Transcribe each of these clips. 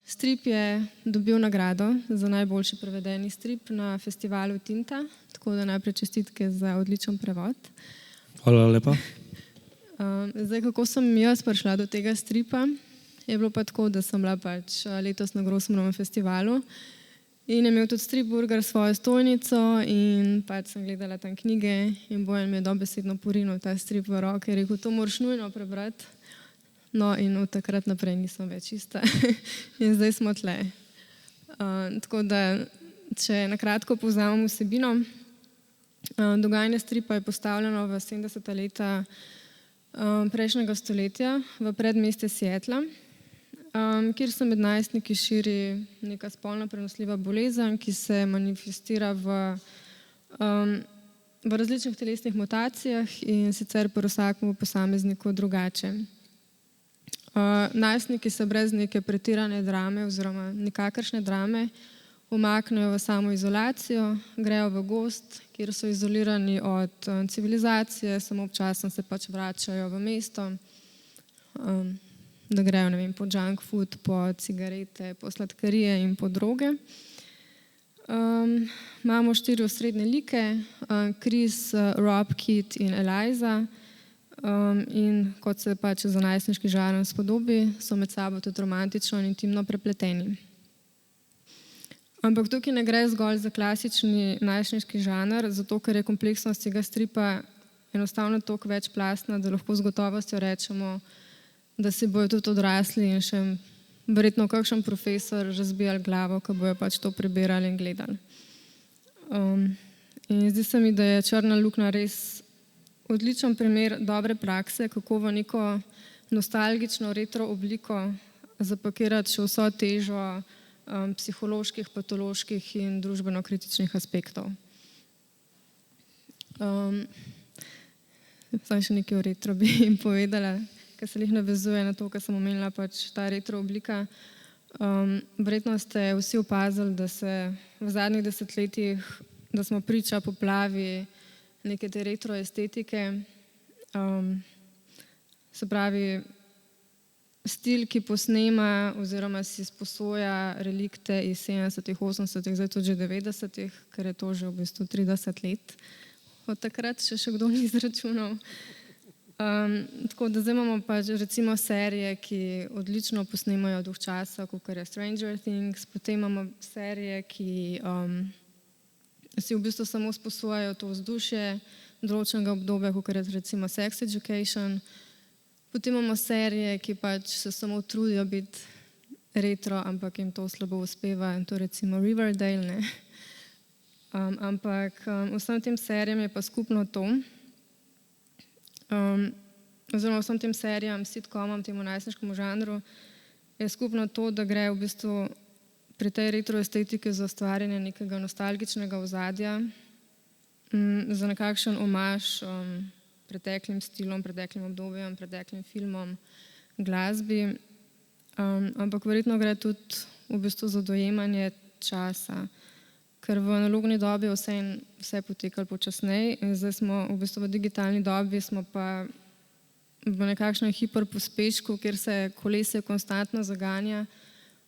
Strip je dobil nagrado za najboljši prevedeni strip na festivalu Tinta, tako da najprej čestitke za odličen prevod. Hvala lepa. Zdaj, kako sem jaz prišla do tega stripa, je bilo pa tako, da sem bila pač letos na Grosmanovem festivalu in je imel tudi Stripburger svojo stojnico in pač sem gledala tam knjige in Bojan mi je dobesedno porinil ta strip v roke, je rekel, to moraš nujno prebrati. No, in od takrat naprej nisem več ista in zdaj smo tle. Tako da, če na kratko povzamem vsebino, dogajanje stripa je postavljeno v 70. leta prejšnjega stoletja v predmestje Seattla, kjer se med najstniki širi neka spolno prenosljiva bolezen, ki se manifestira v različnih telesnih mutacijah in sicer pri vsakem posamezniku drugače. Najstniki se brez neke pretirane drame oziroma nikakršne drame umaknejo v samoizolacijo, grejo v gozd, kjer so izolirani od civilizacije, samo občasno se pač vračajo v mesto, da grejo, ne vem, po junk food, po cigarete, po sladkarije in po droge. Imamo 4 osrednje like, Chris, Rob, Kit in Eliza. In kot se pač za najstniški žanr spodobi, so med sabo tudi romantično in intimno prepleteni. Ampak tukaj ne gre zgolj za klasični najstniški žanr, zato ker je kompleksnost tega stripa enostavno toliko večplastna, da lahko z gotovostjo rečemo, da si bojo tudi odrasli in še verjetno kakšen profesor razbijali glavo, ko bojo pač to prebirali in gledali. In zdi se mi, da je Črna luknja res odličen primer dobre prakse, kako v neko nostalgično retro obliko zapakirati še vso težo psiholoških, patoloških in družbeno-kritičnih aspektov. Zdaj še nekaj o retro bi jim povedala, ker se jih navezuje na to, kar sem omenila, pač ta retro oblika. Verjetno ste vsi opazili, da se v zadnjih desetletjih, da smo priča poplavi neke te retro estetike, se pravi stil, ki posnema oziroma si sposoja relikte iz 70., 80., zdaj tudi že 90., ker je to že v bistvu 30 let od takrat, še kdo ni izračunal. Tako da zdaj imamo pač recimo serije, ki odlično posnemajo duh časa, kakor je Stranger Things, potem imamo serije, ki si v bistvu samo sposojajo to vzdušje določenega obdobja, kakor je recimo Sex Education. Potem imamo serije, ki pač se samo trudijo biti retro, ampak jim to slabo uspeva, in to recimo Riverdale, ne. Ampak vsem tem serijam je pa skupno to, oziroma vsem tem serijam, sitcomom, temu najstniškemu žanru, je skupno to, da gre v bistvu pri tej retro estetiki za ustvarjanje nekega nostalgičnega ozadja, za nekakšen omaž preteklim stilom, preteklim obdobjem, preteklim filmom, glasbi, ampak verjetno gre tudi v bistvu za dojemanje časa, ker v analogni dobi vse potekalo počasneje in zdaj smo v bistvu v digitalni dobi, smo pa v nekakšnem hiperpospešku, kjer se kolesje konstantno zaganja,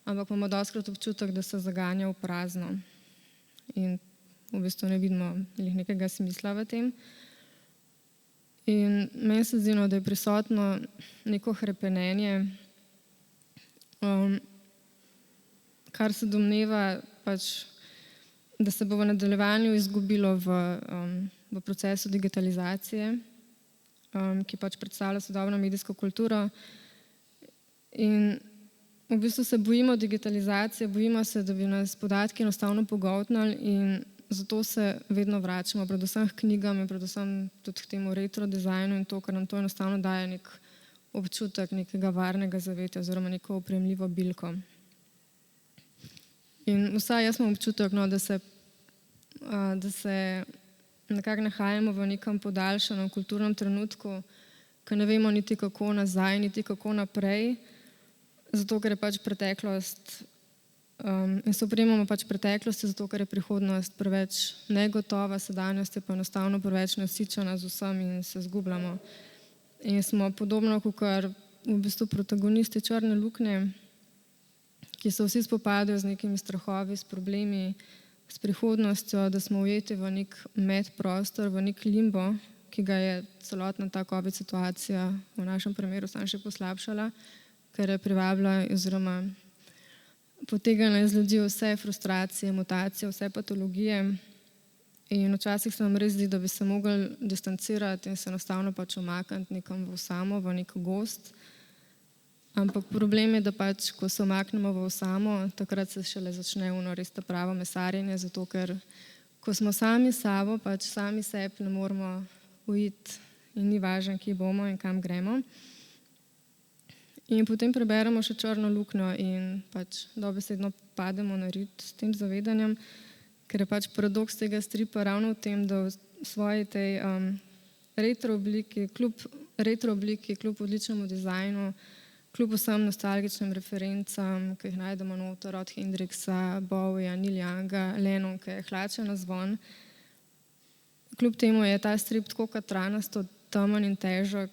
ampak imamo dostikrat občutek, da se zaganja v prazno in v bistvu ne vidimo nekega smisla v tem. In meni se zdi, da je prisotno neko hrepenenje, kar se domneva pač, da se bo v nadaljevanju izgubilo v procesu digitalizacije, ki pač predstavlja sodobno medijsko kulturo. In v bistvu se bojimo digitalizacije, bojimo se, da bi nas podatki enostavno pogoltnili in zato se vedno vračamo, predvsem k knjigam in predvsem tudi k temu retro dizajnu in to, ker nam to enostavno daje nek občutek nekega varnega zavetja oziroma neko opremljivo bilko. In vsaj jaz imam občutek, da se nekako nahajamo v nekem podaljšanem kulturnem trenutku, ko ne vemo niti kako nazaj, niti kako naprej, zato ker je pač preteklost in se opremamo pač preteklosti, zato ker je prihodnost preveč negotova, sedanjost je pa enostavno preveč nasičena z vsem in se zgubljamo. In smo podobno kakor v bistvu protagonisti Črne luknje, ki se vsi spopadajo z nekimi strahovi, s problemi, s prihodnostjo, da smo ujeti v nek medprostor, v nek limbo, ki ga je celotna ta COVID situacija v našem primeru samo še poslabšala, ker je privabila oziroma potegnila iz ljudi vse frustracije, mutacije, vse patologije. In včasih se nam res zdi, da bi se mogli distancirati in se enostavno pač umakniti nekam v osamo, v nek gozd. Ampak problem je, da pač, ko se umaknemo v osamo, takrat se šele začne res ta pravo mesarjenje, zato ker ko smo sami s sabo, pač sami sebi ne moremo uiti in ni važno, kje bomo in kam gremo. In potem preberemo še Črno luknjo in pač dobesedno pademo na rit s tem zavedanjem, ker je pač paradoks tega stripa ravno v tem, da v svoji tej retro obliki, kljub odličnemu dizajnu, kljub vsem nostalgičnim referencam, ki jih najdemo noter od Hendrixa, Bowieja, Neil Younga, Lennonke, Hlače na zvon, kljub temu je ta strip tako katranasto, temen in težek,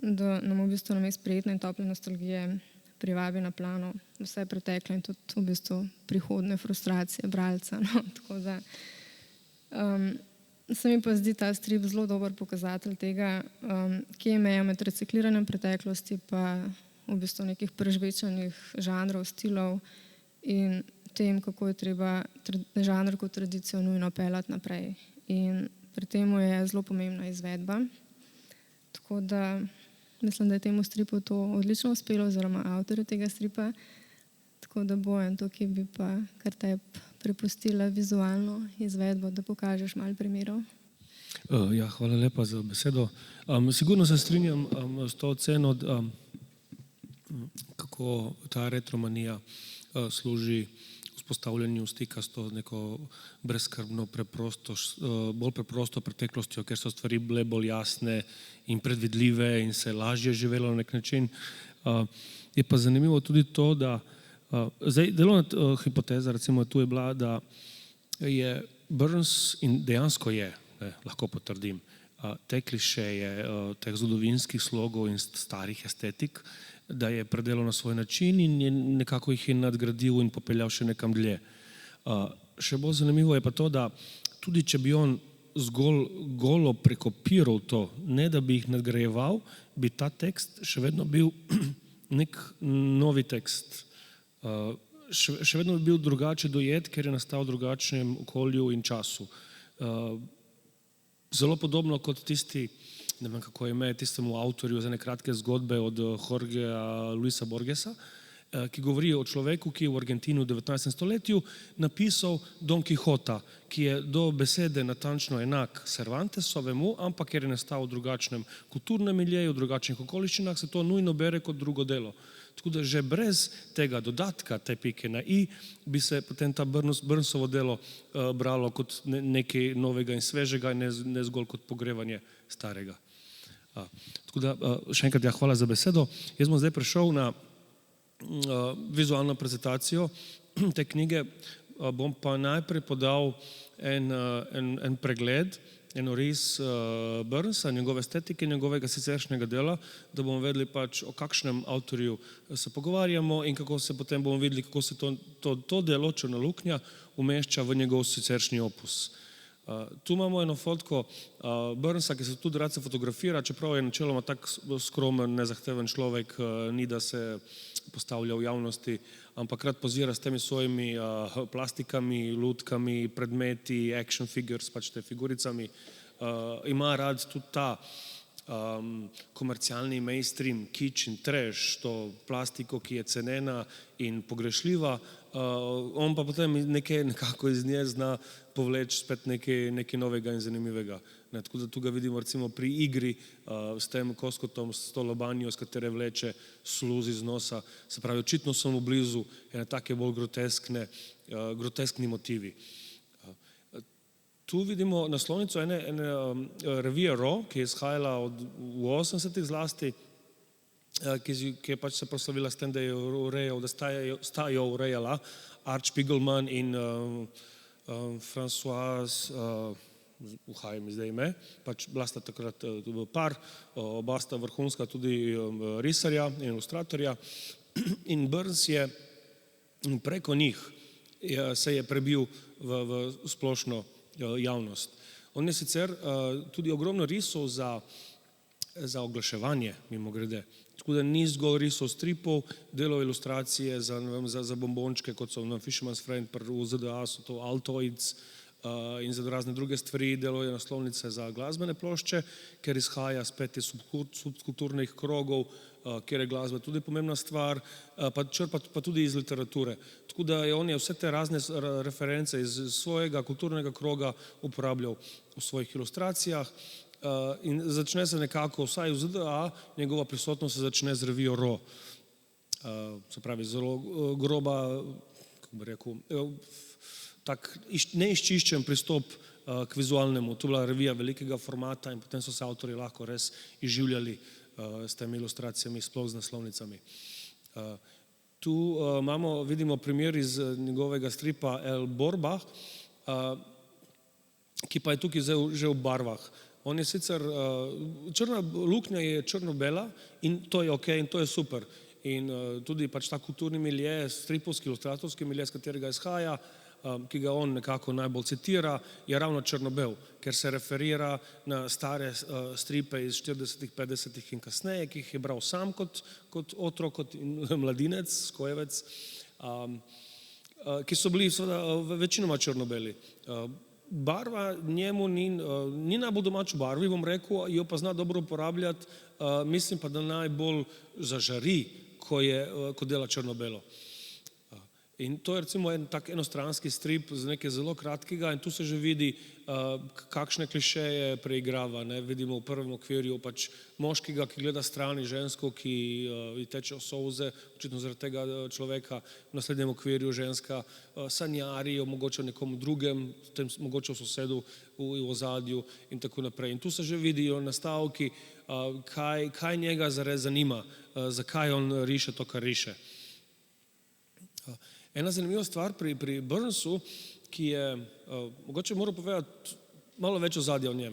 da nam v bistvu namesto prijetne in tople nostalgije privabi na plano vse pretekle in tudi v bistvu prihodne frustracije bralca. No? Tako da se mi pa zdi ta strip zelo dober pokazatelj tega, kje je meja med recikliranjem preteklosti pa v bistvu nekih prežvečenih žanrov, stilov in tem, kako je treba žanr kot tradicijo nujno peljati naprej. In pri tem je zelo pomembna izvedba. Tako da mislim, da je temu stripu to odlično uspelo, oziroma avtorju tega stripa. Tako da Bojan, tukaj bi pa kar tebi prepustila vizualno izvedbo, da pokažeš malo primerov. Ja, hvala lepa za besedo. Sigurno se strinjam s to oceno, kako ta retromanija služi vzpostavljanju stika s to neko brezskrbno, bolj preprosto preteklostjo, ker so stvari bile bolj jasne in predvidljive in se lažje živelo na nek način. Je pa zanimivo tudi to, da zdaj delovna hipoteza recimo tu je bila, da je Burns in dejansko je, lahko potrdim, te klišeje, teh zgodovinskih slogov in starih estetik, da je predelal na svoj način in nekako jih je nadgradil in popeljal še nekam dlje. Še bolj zanimivo je pa to, da tudi če bi on zgolj golo prekopiral to, ne da bi jih nadgrajeval, bi ta tekst še vedno bil nek novi tekst. Še vedno bi bil drugače dojet, ker je nastal v drugačnem okolju in času. Zelo podobno kot tisti, ne vem kako je ime, tistemu avtorju za ene kratke zgodbe od Jorgea Luisa Borgesa, ki govori o človeku, ki je v Argentini v 19. stoletju napisal Don Quixota, ki je do besede natančno enak Cervantesovemu, ampak ker je nastal v drugačnem kulturnem miljeju, v drugačnih okoliščinah, se to nujno bere kot drugo delo. Tako da že brez tega dodatka, te pike na i, bi se potem ta Burnsovo delo bralo kot nekaj novega in svežega, ne zgolj kot pogrevanje starega. Tako da, še enkrat, ja, hvala za besedo. Jaz bom zdaj prišel na vizualno prezentacijo te knjige, bom pa najprej podal en pregled, en oris Burnsa, njegove estetike, njegovega siceršnjega dela, da bomo vedeli pač o kakšnem avtorju se pogovarjamo in kako se potem bomo videli, kako se to delo, Črna luknja, umešča v njegov siceršnji opus. Tu imamo eno fotko Burnsa, ki se tudi rad se fotografira, čeprav je načeloma tak skromen, nezahteven človek, ni da se postavlja v javnosti, ampak rad pozira s temi svojimi plastikami, lutkami, predmeti, action figures, pač te figuricami. Ima rad tudi ta komercialni mainstream, kič in trash, to plastiko, ki je cenena in pogrešljiva, on pa potem nekako iz nje zna povleči spet nekaj novega in zanimivega. Tako da tu ga vidimo recimo pri igri s tem koskotom, s to lobanjo, s katere vleče sluz iz nosa, se pravi, očitno so mu blizu ene take bolj groteskni motivi. Tu vidimo naslovnico ene revije Raw, ki je izhajala v 80-ih zlasti, ki je pač se proslavila s tem, da sta jo urejala Art Spiegelman in Françoise, uhajam mi zdaj ime, pač bila sta takrat par, oba sta vrhunska tudi risarja in ilustratorja in Burns je preko njih se je prebil v splošno javnost. On je sicer tudi ogromno risov za oglaševanje, mimogrede. Tako da ni zgolj risov stripov, delal ilustracije za bombončke, kot so Fisherman's Friend, v ZDA so to Altoids in za razne druge stvari, delal je naslovnice za glasbene plošče, ker izhaja spet iz subkulturnih krogov, kjer je glasba tudi pomembna stvar, pa črpa pa tudi iz literature. Tako da on je vse te razne reference iz svojega kulturnega kroga uporabljal v svojih ilustracijah in začne se nekako, vsaj v ZDA, njegova prisotnost se začne z revijo Raw. Se pravi, zelo groba, kako bi rekel, tak neizčiščen pristop k vizualnemu. To je bila revija velikega formata in potem so se avtorji lahko res izživljali s temi ilustracijami, sploh z naslovnicami. Tu vidimo primer iz njegovega stripa El Borbah, ki pa je tukaj že v barvah. On je sicer, črna luknja je črno-bela in to je okej in to je super. In tudi pač ta kulturni milje, stripovski, ilustratorski milje, z katerega izhaja, ki ga on nekako najbolj citira, je ravno črno-bel, ker se referira na stare stripe iz 40-ih, 50-ih in kasneje, ki jih je bral sam kot otrok, kot mladinec, skojevec, ki so bili seveda večinoma črno-beli. Barva njemu ni najbolj domač v barvi, bom rekel, jo pa zna dobro uporabljati, mislim pa, da najbolj zažari, ko dela črno-belo. In to je recimo en tak enostranski strip z nekaj zelo kratkega in tu se že vidi, kakšne klišeje preigrava. Vidimo v prvem okvirju pač moškega, ki gleda stran, žensko, ki ji tečejo solze, očitno zaradi tega človeka, v naslednjem okvirju ženska sanjari o mogoče nekom drugem, mogoče v sosedu, v ozadju in tako naprej. In tu se že vidijo nastavki, kaj njega zares zanima, zakaj on riše to, kar riše. Ena zanimiva stvar pri Burnsu, ki je, mogoče moram povedati malo več ozadja o njem.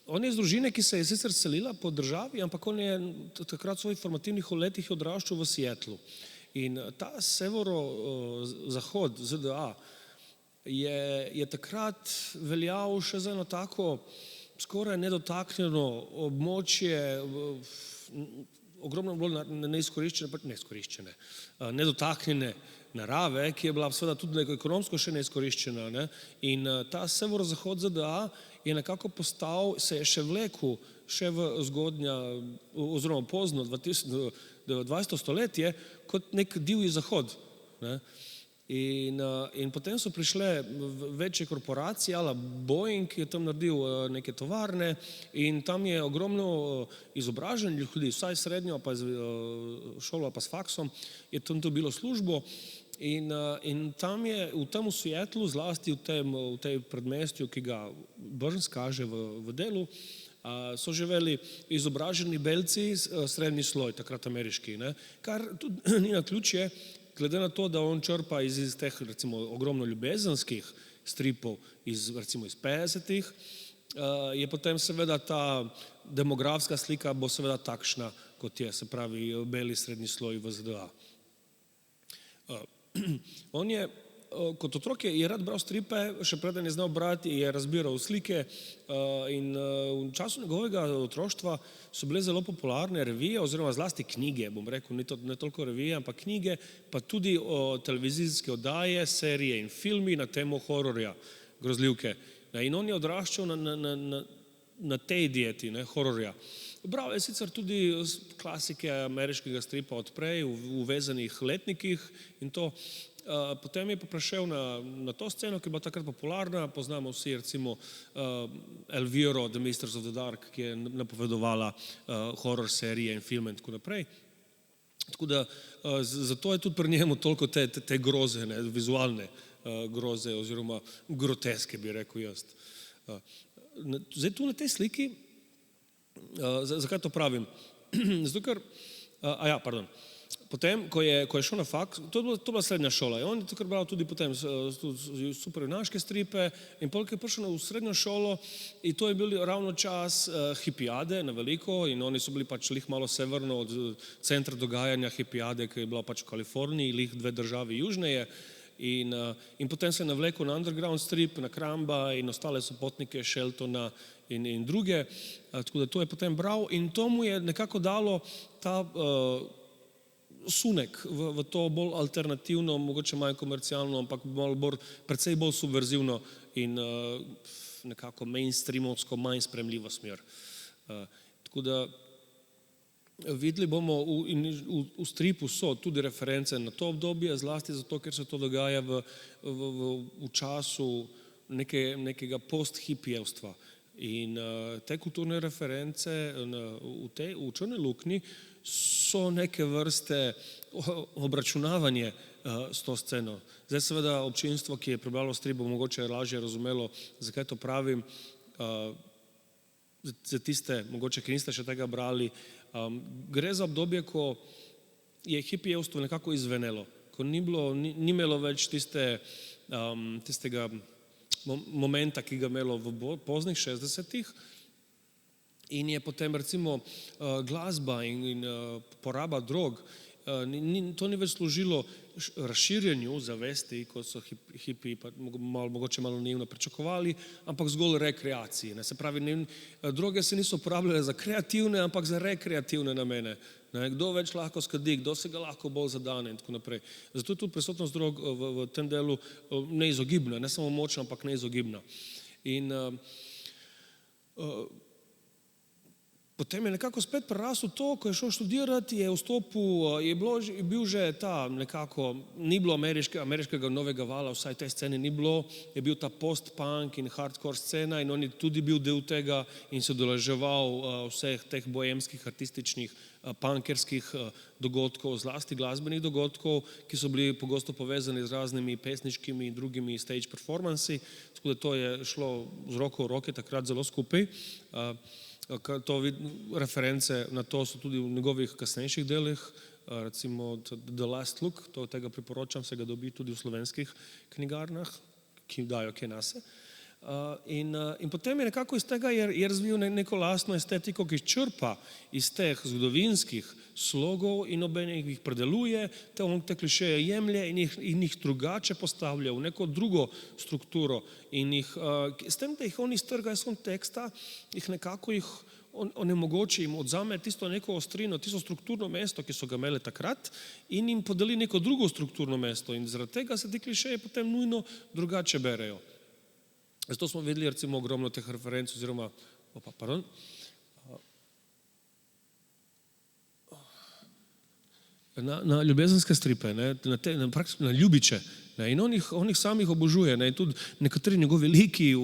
On je iz družine, ki se je sicer selila po državi, ampak on je takrat v svojih formativnih letih odraščal v Seattlu. In ta severozahod ZDA je takrat veljal še za eno tako skoraj nedotaknjeno območje, ogromno bolj neizkoriščene, nedotaknjene narave, ki je bila seveda tudi ekonomsko še neizkoriščena. In ta severozahod ZDA je nekako postal, se je še vlekel, še v zgodnja, oziroma pozno 20. stoletje, kot nek divji zahod. In potem so prišle večje korporacije, ala Boeing, ki je tam naredil neke tovarne in tam je ogromno izobraženih ljudi, vsaj srednjo, pa šolo, pa s faksom, je tam dobilo službo in tam je, v Seattlu, zlasti v tej predmestju, ki ga Burns kaže v delu, so živeli izobraženi belci, srednji sloj, takrat ameriški, kar tudi ni naključje, glede na to, da on črpa iz teh recimo ogromno ljubezenskih stripov recimo iz 50-ih, je potem seveda ta demografska slika bo seveda takšna, kot je, se pravi, beli srednji sloj v ZDA. On je, kot otrok je rad bral stripe, še preden je znal brati, je razbiral slike in v času njegovega otroštva so bile zelo popularne revije oziroma zlasti knjige, bom rekel, ne toliko revije, ampak knjige, pa tudi televizijske oddaje, serije in filmi na temo hororja, grozljivke. In on je odraščal na tej dieti, hororja. Bral je sicer tudi klasike ameriškega stripa od prej, v vezanih letnikih in to. Potem je pa prešel na to sceno, ki je bila takrat popularna, poznamo vsi recimo Elviro, The Mistress of the Dark, ki je napovedovala horror serije in filme in tako naprej. Tako da zato je tudi pri njemu toliko te groze, vizualne groze oziroma groteske, bi rekel jaz. Zdaj tu na tej sliki, zakaj to pravim? Zato ker, Potem, ko je šel na faks, to je bila srednja šola. On je takrat bral tudi potem superjunaške stripe in potem je prišel v srednjo šolo in to je bil ravno čas hipijade na veliko in oni so bili pač lih malo severno od centra dogajanja hipijade, ki je bila pač v Kaliforniji, lih 2 državi južneje. In potem se je navlekel na underground strip, na Kramba in ostale sopotnike Sheltona in druge. Tako da to je potem bral in to mu je nekako dalo ta sunek v to bolj alternativno, mogoče manj komercialno, ampak precej bolj subverzivno in nekako mainstreamovsko, manj spremljivo smer. Tako da videli bomo, v stripu so tudi reference na to obdobje, zlasti zato, ker se to dogaja v času nekega post-hipijevstva. In te kulturne reference v Črni luknji so neke vrste obračunavanje s to sceno. Zdaj seveda občinstvo, ki je prebralo strip, bo mogoče lažje razumelo, zakaj to pravim. Za tiste, mogoče, ki niste še tega brali, gre za obdobje, ko je hipijevstvo nekako izvenelo, ko ni imelo več tistega momenta, ki ga imelo v poznih 60-ih in je potem recimo glasba in poraba drog, to ni več služilo razširjenju zavesti, kot so hipiji mogoče malo naivno pričakovali, ampak zgolj rekreaciji. Se pravi, droge se niso uporabljale za kreativne, ampak za rekreativne namene. Kdo več lahko skadi, kdo se ga lahko bolj zadane in tako naprej. Zato je tudi prisotnost drog v tem delu neizogibna, ne samo močna, ampak neizogibna. In potem je nekako spet prerasel to, ko je šel študirati, je vstopil, je bil že ta nekako, ni bilo ameriškega novega vala, vsaj te scene ni bilo, je bil ta post-punk in hardcore scena in on je tudi bil del tega in se udeleževal vseh teh boemskih, artističnih, punkerskih dogodkov, zlasti glasbenih dogodkov, ki so bili pogosto povezani z raznimi pesniškimi in drugimi stage performansi, tako da to je šlo z roko v roke takrat zelo skupaj. Reference na to so tudi v njegovih kasnejših delih, recimo The Last Look, tega priporočam, se ga dobi tudi v slovenskih knjigarnah, ki dajo kaj nase. In potem je nekako iz tega je razvil neko lastno estetiko, ki črpa iz teh zgodovinskih slogov in obenem jih predeluje, te klišeje jemlje in jih drugače postavlja v neko drugo strukturo in s tem, da jih on iztrga iz konteksta, jih nekako onemogoči, jim odzame tisto neko ostrino, tisto strukturno mesto, ki so ga imeli takrat in jim podeli neko drugo strukturno mesto in zaradi tega se ti klišeji potem nujno drugače berejo. Zato smo videli recimo ogromno teh referenc oziroma, na ljubezenske stripe, na ljubiče. In on jih samih obožuje. In tudi nekateri njegovi liki,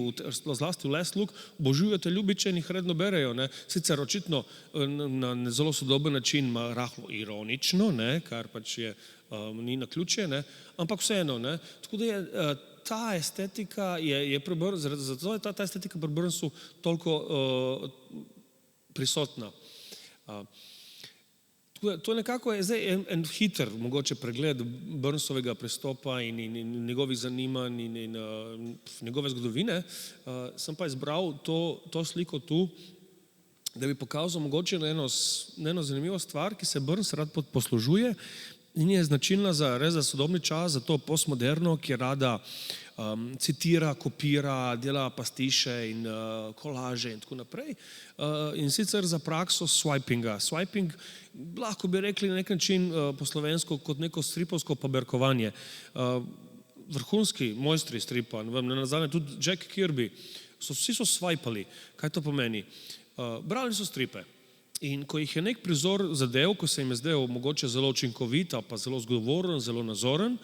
zlasti v Last Look, obožujejo te ljubiče in jih redno berejo. Sicer očitno na zelo sodoben način, rahlo ironično, kar pač ni naključje, ampak vseeno. Tako da je ta estetika zato je ta estetika pri Burnsu toliko prisotna. To nekako je zdaj en hiter mogoče pregled Burnsovega pristopa in njegovih zanimanj in njegove zgodovine. Sem pa izbral to sliko tu, da bi pokazal mogoče na eno zanimivo stvar, ki se Burns rad poslužuje in je značilna res za sodobni čas, za to postmoderno, ki rada citira, kopira, dela pastiše in kolaže in tako naprej. In sicer za prakso swipinga. Swiping, lahko bi rekli na nek način po slovensko kot neko stripovsko paberkovanje. Vrhunski mojstri stripa, nazadnje tudi Jack Kirby, vsi so swipali. Kaj to pomeni? Brali so stripe. In ko jih je nek prizor zadev, ko se jim je zdel mogoče zelo učinkovit, pa zelo zgovoren, zelo nazoren,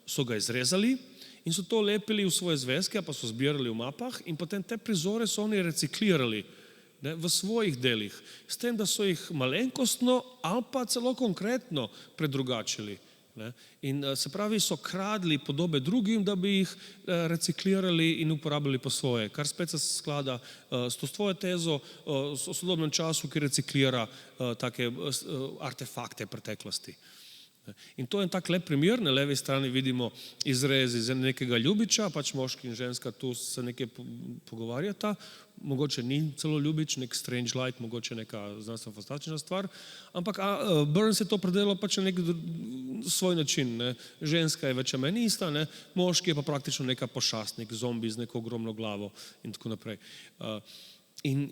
so ga izrezali in so to lepili v svoje zvezke, pa so zbirali v mapah in potem te prizore so oni reciklirali v svojih delih, s tem, da so jih malenkostno ali pa celo konkretno predrugačili. In se pravi, so kradli podobe drugim, da bi jih reciklirali in uporabljali po svoje, kar spet se sklada s to svojo tezo o sodobnem času, ki reciklira take artefakte preteklosti. In to je tak lep primer, na levi strani vidimo izrez iz nekega ljubiča, pač moški in ženska tu se nekaj pogovarjata, mogoče ni celo ljubič, nek strange light, mogoče neka znanstveno fantastična stvar, ampak Burns je to predelal pač na nek svoj način, ne. Ženska je več ali manj ista, ne. Moški je pa praktično neka pošast, nek zombi z neko ogromno glavo in tako naprej. In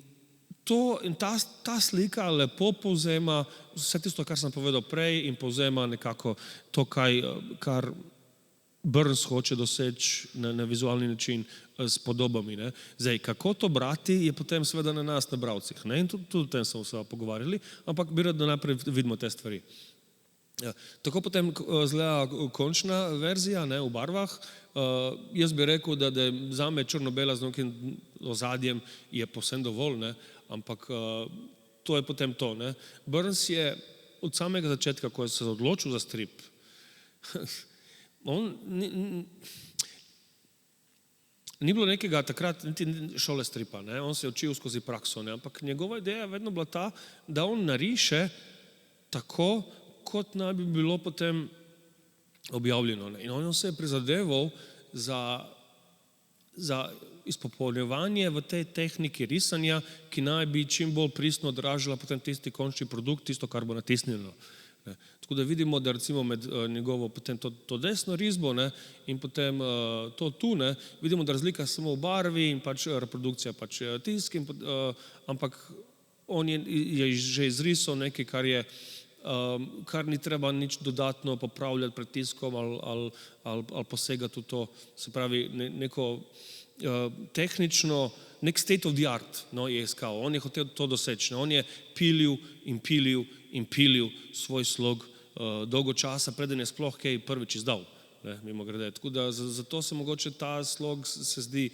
ta slika lepo povzema vse tisto, kar sem povedal prej in povzema nekako to, kar Burns hoče doseči na vizualni način s podobami. Ne. Zdaj, kako to brati, je potem seveda na nas, na bralcih. Ne. In tudi o tem smo se pogovarjali, ampak bi rad, da najprej vidimo te stvari. Tako potem izgleda končna verzija, ne, v barvah. Jaz bi rekel, da zame črno-bela z nekim ozadjem je povsem dovolj, ne, ampak to je potem to. Ne. Burns je od samega začetka, ko je se odločil za strip, on ni bilo nekega takrat niti šole stripa, ne. On se je učil skozi prakso, ne, ampak njegova ideja je vedno bila ta, da on nariše tako, kot naj bi bilo potem objavljeno. Ne. In on se je prizadeval za izpopolnjevanje v tej tehniki risanja, ki naj bi čim bolj pristno odražala potem tisti končni produkt, tisto, kar bo natisnjeno. Ne. Tako da vidimo, da recimo med njegovo potem to desno risbo, ne, in potem to tu, ne, vidimo, da razlika samo v barvi in pač reprodukcija pač tisk, ampak on je že izrisal nekaj, kar ni treba nič dodatno popravljati pred tiskom ali posegati v to, se pravi neko tehnično, nek state of the art, no, je iskal. On je hotel to doseči. On je pilil svoj slog dolgo časa, preden je sploh kaj prvič izdal, ne, mimogrede. Tako da zato se mogoče ta slog se zdi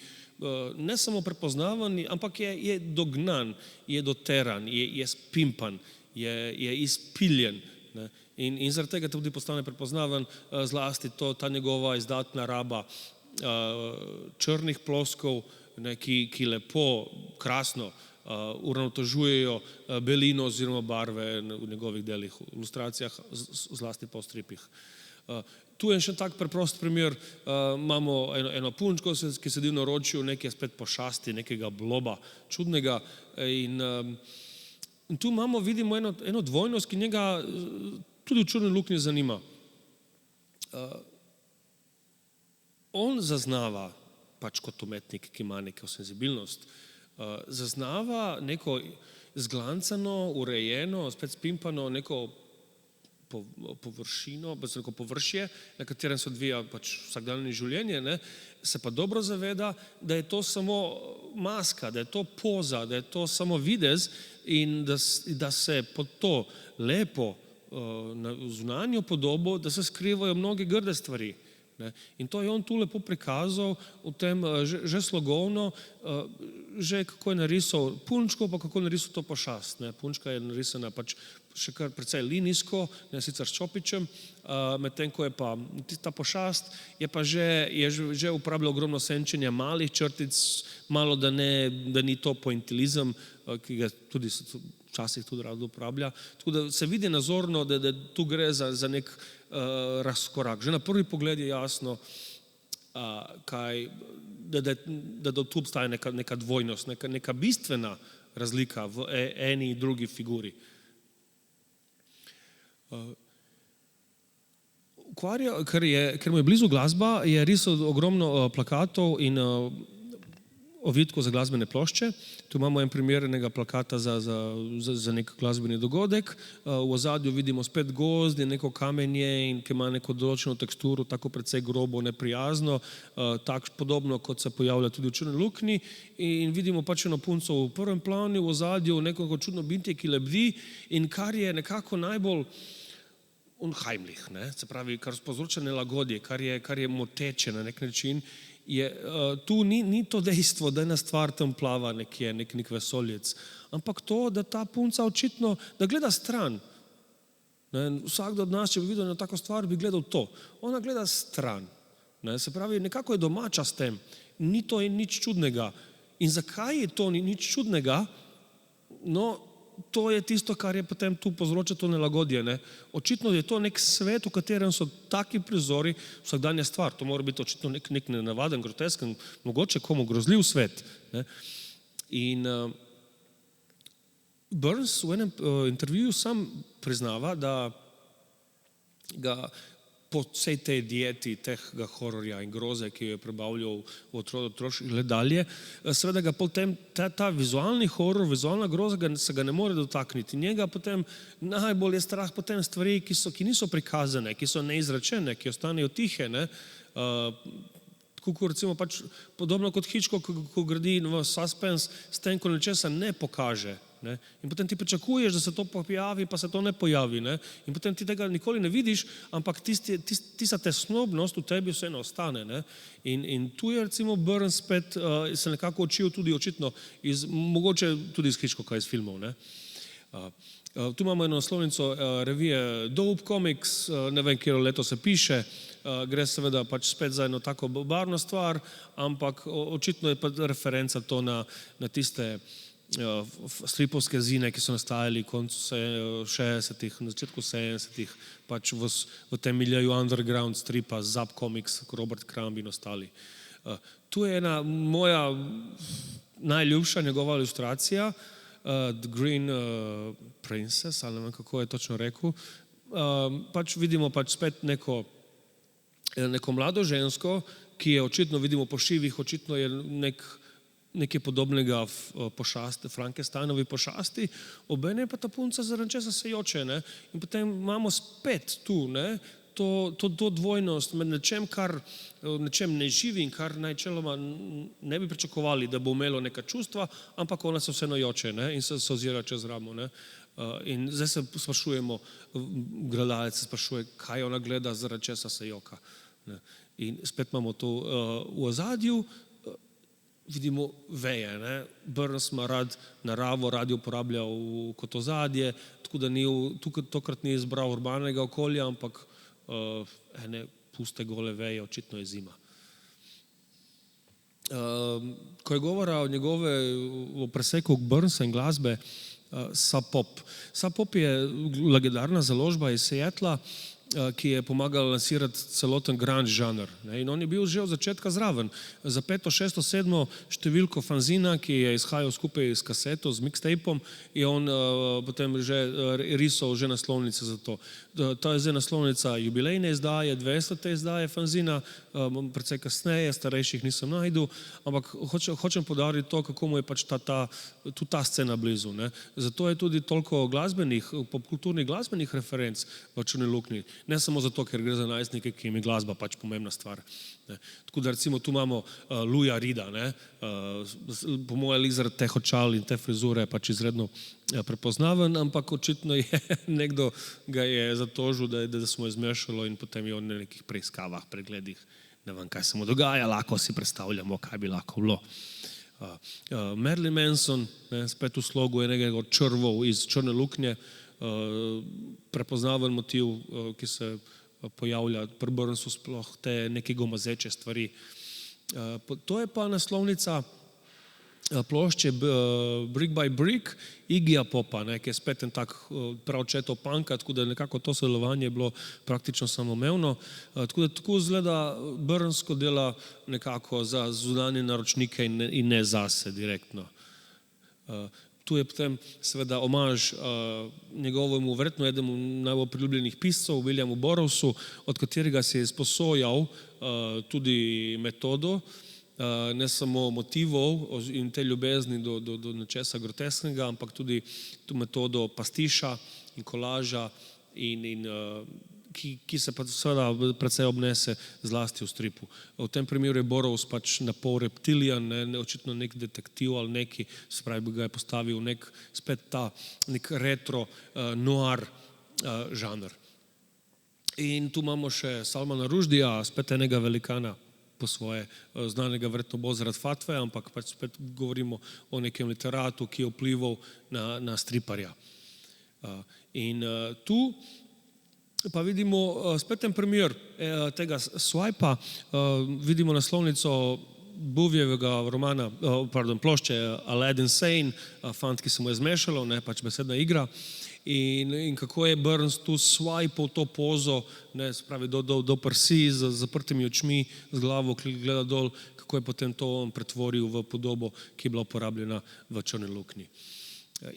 ne samo prepoznaven, ampak je dognan, je doteran, je spimpan, je izpiljen, ne. In zaradi tega tudi postane prepoznaven, zlasti ta njegova izdatna raba črnih ploskov, ne, ki lepo, krasno uravnotežujejo belino oziroma barve v njegovih delih, v ilustracijah, zlasti pa v stripih. Tu je še tak preprost primer, imamo eno punčko, ki sedi v naročju, nekaj spet pošasti, nekega bloba čudnega in tu vidimo eno dvojnost, ki njega tudi v Črni luknji zanima. On zaznava, pač kot umetnik, ki ima neko senzibilnost, zaznava neko zglancano, urejeno, spet spimpano neko površino, neko površje, na katerem se odvija pač vsakdanje življenje, ne, se pa dobro zaveda, da je to samo maska, da je to poza, da je to samo videz in da se pod to lepo zunanjo podobo, da se skrivajo mnoge grde stvari. Ne. In to je on tu lepo prikazal v tem že slogovno, že kako je narisal punčko, pa kako je narisal to pošast. Ne. Punčka je narisana pač še kar precej linijsko, ne sicer s čopičem, medtem ko je pa ta pošast, je pa že uporabljal ogromno senčenja malih črtic, malo da ni to pointilizem, ki ga tudi včasih tudi rado uporablja. Tako da se vidi nazorno, da tu gre za nek razkorak. Že na prvi pogled je jasno, da tu obstaja neka dvojnost, neka bistvena razlika v eni in drugi figuri. Ker mu je blizu glasba, je risal ogromno plakatov in ovitkov za glasbene plošče. Tu imamo en primer enega plakata za nek glasbeni dogodek. V ozadju vidimo spet gozd in neko kamenje, in ki ima neko določeno teksturo, tako precej grobo, neprijazno, podobno kot se pojavlja tudi v Črni luknji. In vidimo pač eno punco v prvem planu, v ozadju neko čudno bitje, ki lebdi, in kar je nekako najbolj unheimlich, ne? Se pravi, kar povzroča nelagodje, kar je moteče na nek način, tu ni to dejstvo, da ena stvar tam plava nekje, nek vesoljec, ampak to, da ta punca očitno, da gleda stran. Ne? Vsakdo od nas, če bi videl na tako stvar, bi gledal to. Ona gleda stran. Ne? Se pravi, nekako je domača s tem. Ni to nič čudnega. In zakaj je to nič čudnega? No, to je tisto, kar je potem tu povzroča to nelagodje. Ne? Očitno je to nek svet, v katerem so taki prizori vsakdanja stvar. To mora biti očitno nek nenavaden, grotesken, mogoče komu grozljiv svet. Ne? In Burns v enem intervjuju sam priznava, da ga po vsej tej dieti tega hororja in groze, ki jo je prebavljal v otroških gledalje, seveda ga potem ta vizualni horor, vizualna groza se ga ne more dotakniti. Njega potem najbolj je strah potem stvari, ki niso prikazane, ki so neizrečene, ki ostanejo tihe, ne? Tako recimo podobno kot Hitchcock, ko gradi v suspense s tem, ko nečesa ne pokaže. Ne? In potem ti pričakuješ, da se to pojavi, pa se to ne pojavi. Ne? In potem ti tega nikoli ne vidiš, ampak tista tesnobnost v tebi vseeno ostane. Ne? In tu je recimo Burns spet se nekako učil tudi očitno, mogoče tudi iz Hitchcocka, iz filmov. Ne? Tu imamo eno naslovnico revije Dope Comics, ne vem, kjer leto se piše, gre seveda spet za eno tako barvno stvar, ampak očitno je pa referenca to na tiste stripovske zine, ki so nastajali v koncu 60-ih, na začetku 70-ih, v tem miljeju underground stripa, Zap Comics, Robert Crumb in ostali. Tu je ena moja najljubša njegova ilustracija, The Green Princess, ali ne vem, kako je točno rekel. Vidimo spet neko mlado žensko, ki je očitno, vidimo po šivih, očitno je nekaj podobnega pošasti, Frankensteinovi pošasti, obenem pa ta punca zaradi česa se joče. Ne? In potem imamo spet tu, ne? To dvojnost med nečem neživim, kar najčeloma ne bi pričakovali, da bo imelo neka čustva, ampak ona se vseeno joče, ne? In se ozira čez ramo. Ne? In zdaj se sprašujemo, gledalec se sprašuje, kaj ona gleda, zaradi česa se joka. Ne? In spet imamo to v ozadju, vidimo veje. Ne? Burns ima rad naravo, rad jo uporablja kot ozadje, tako da tokrat ni izbral urbanega okolja, ampak ene puste gole veje, očitno je zima. Ko je govora o preseku Burnsa in glasbe, Sub Pop. Sub Pop je legendarna založba iz Seattla, ki je pomagala lansirati celoten grunge žanr. In on je bil že od začetka zraven. Za 5., 6., 7. številko fanzina, ki je izhajal skupaj s kaseto, z mixtapom, je on potem že risal že naslovnice za to. To je zdaj naslovnica jubilejne izdaje, 200. izdaje fanzina, precej kasneje, starejših nisem našel, ampak hočem poudariti to, kako mu je tudi ta scena blizu. Ne? Zato je tudi toliko popkulturnih glasbenih referenc v Črni luknji. Ne samo zato, ker gre za najstnike, ki jim je glasba pomembna stvar. Ne. Tako da recimo tu imamo Louisa Reeda, po mojem lik zaradi teh očal in te frizure izredno prepoznaven, ampak očitno je nekdo ga je zatožil, da smo izmešalo in potem je on na nekih preiskavah, pregledih, ne vem, kaj se mu dogaja, lahko si predstavljamo, kaj bi lahko bilo. Marilyn Manson, spet v slogu enega od črvov iz Črne luknje, prepoznaven motiv, ki se pojavlja pri Burnsu, sploh te neke gomazeče stvari. To je pa naslovnica plošče Brick by Brick Iggyja Popa, ki je spet en tak prav četo punka, tako da nekako to sodelovanje je bilo praktično samoumevno. Tako da tako izgleda Burns, ko dela nekako za zunanje naročnike in ne zase direktno. Tu je potem seveda omaž njegovemu, verjetno enemu najbolj priljubljenih piscev, Williamu Burroughsu, od katerega se je izposojal tudi metodo, ne samo motivov in te ljubezni do nečesa grotesknega, ampak tudi to metodo pastiša in kolaža, ki se pa seveda precej obnese zlasti v stripu. V tem primeru je Burroughs napol reptilijan, očitno nek detektiv ali neki, se pravi, bi ga je postavil spet nek retro noir žanr. In tu imamo še Salmana Rushdija, spet enega velikana po svoje, znanega verjetno bolj zaradi fatve, ampak spet govorimo o nekem literatu, ki je vplival na striparja. In tu pa vidimo spet en primer tega swipa, vidimo naslovnico Buvijevega romana, plošče Aladdin Sane, fant, ki se mu je zmešalo, ne, pač besedna igra. In kako je Burns tu swipal to pozo, ne, spravi do prsi z zaprtimi očmi, z glavo gleda dol, kako je potem to on pretvoril v podobo, ki je bila uporabljena v Črni luknji.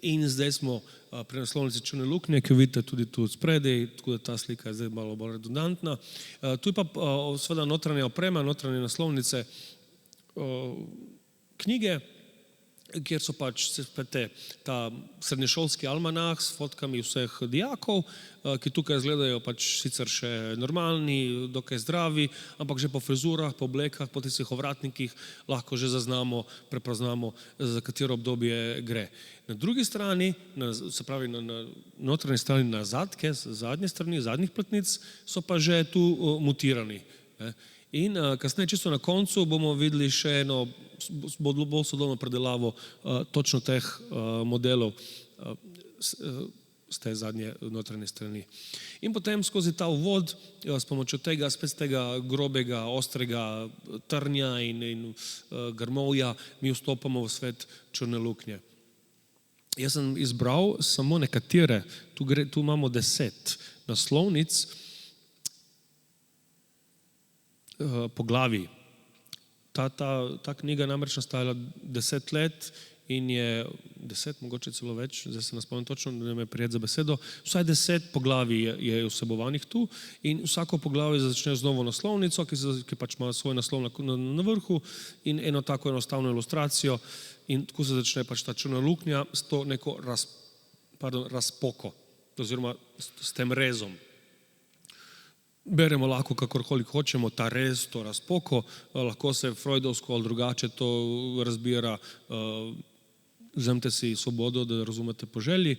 In zdaj smo pri naslovnici Črne luknje, ki jo vidite tudi tu spredaj, tako da ta slika je zdaj malo bolj redundantna. Tu je pa seveda notranja oprema, notranje naslovnice knjige, kjer so pač ta srednješolski almanah s fotkami vseh dijakov, ki tukaj izgledajo pač sicer še normalni, dokaj zdravi, ampak že po frizurah, po oblekah, po tistih ovratnikih lahko že zaznamo, prepoznamo, za katero obdobje gre. Na drugi strani, se pravi na notranji strani, na zadke, zadnje strani, zadnjih platnic, so pa že tu mutirani. In kasneje, čisto na koncu, bomo videli še eno bolj sodobno predelavo točno teh modelov z te zadnje notranje strani. In potem skozi ta uvod, s pomočjo tega, spet tega grobega, ostrega trnja in grmovja, mi vstopamo v svet Črne luknje. Jaz sem izbral samo nekatere, tu imamo 10 naslovnic, poglavij. Ta knjiga namreč nastajala 10 let in je 10, mogoče celo več, zdaj se ne spomnim točno, da me prijeti za besedo, vsaj 10 poglavij je vsebovanih tu in vsako poglavje začne z novo naslovnico, ki pač ima svoj naslov na vrhu in eno tako enostavno ilustracijo in tako se začne pač ta Črna luknja s to neko razpoko oziroma s tem rezom. Beremo lahko kakorkoli hočemo, ta rez, to razpoko, lahko se freudovsko ali drugače to razbira, vzemite si svobodo, da razumete po želji.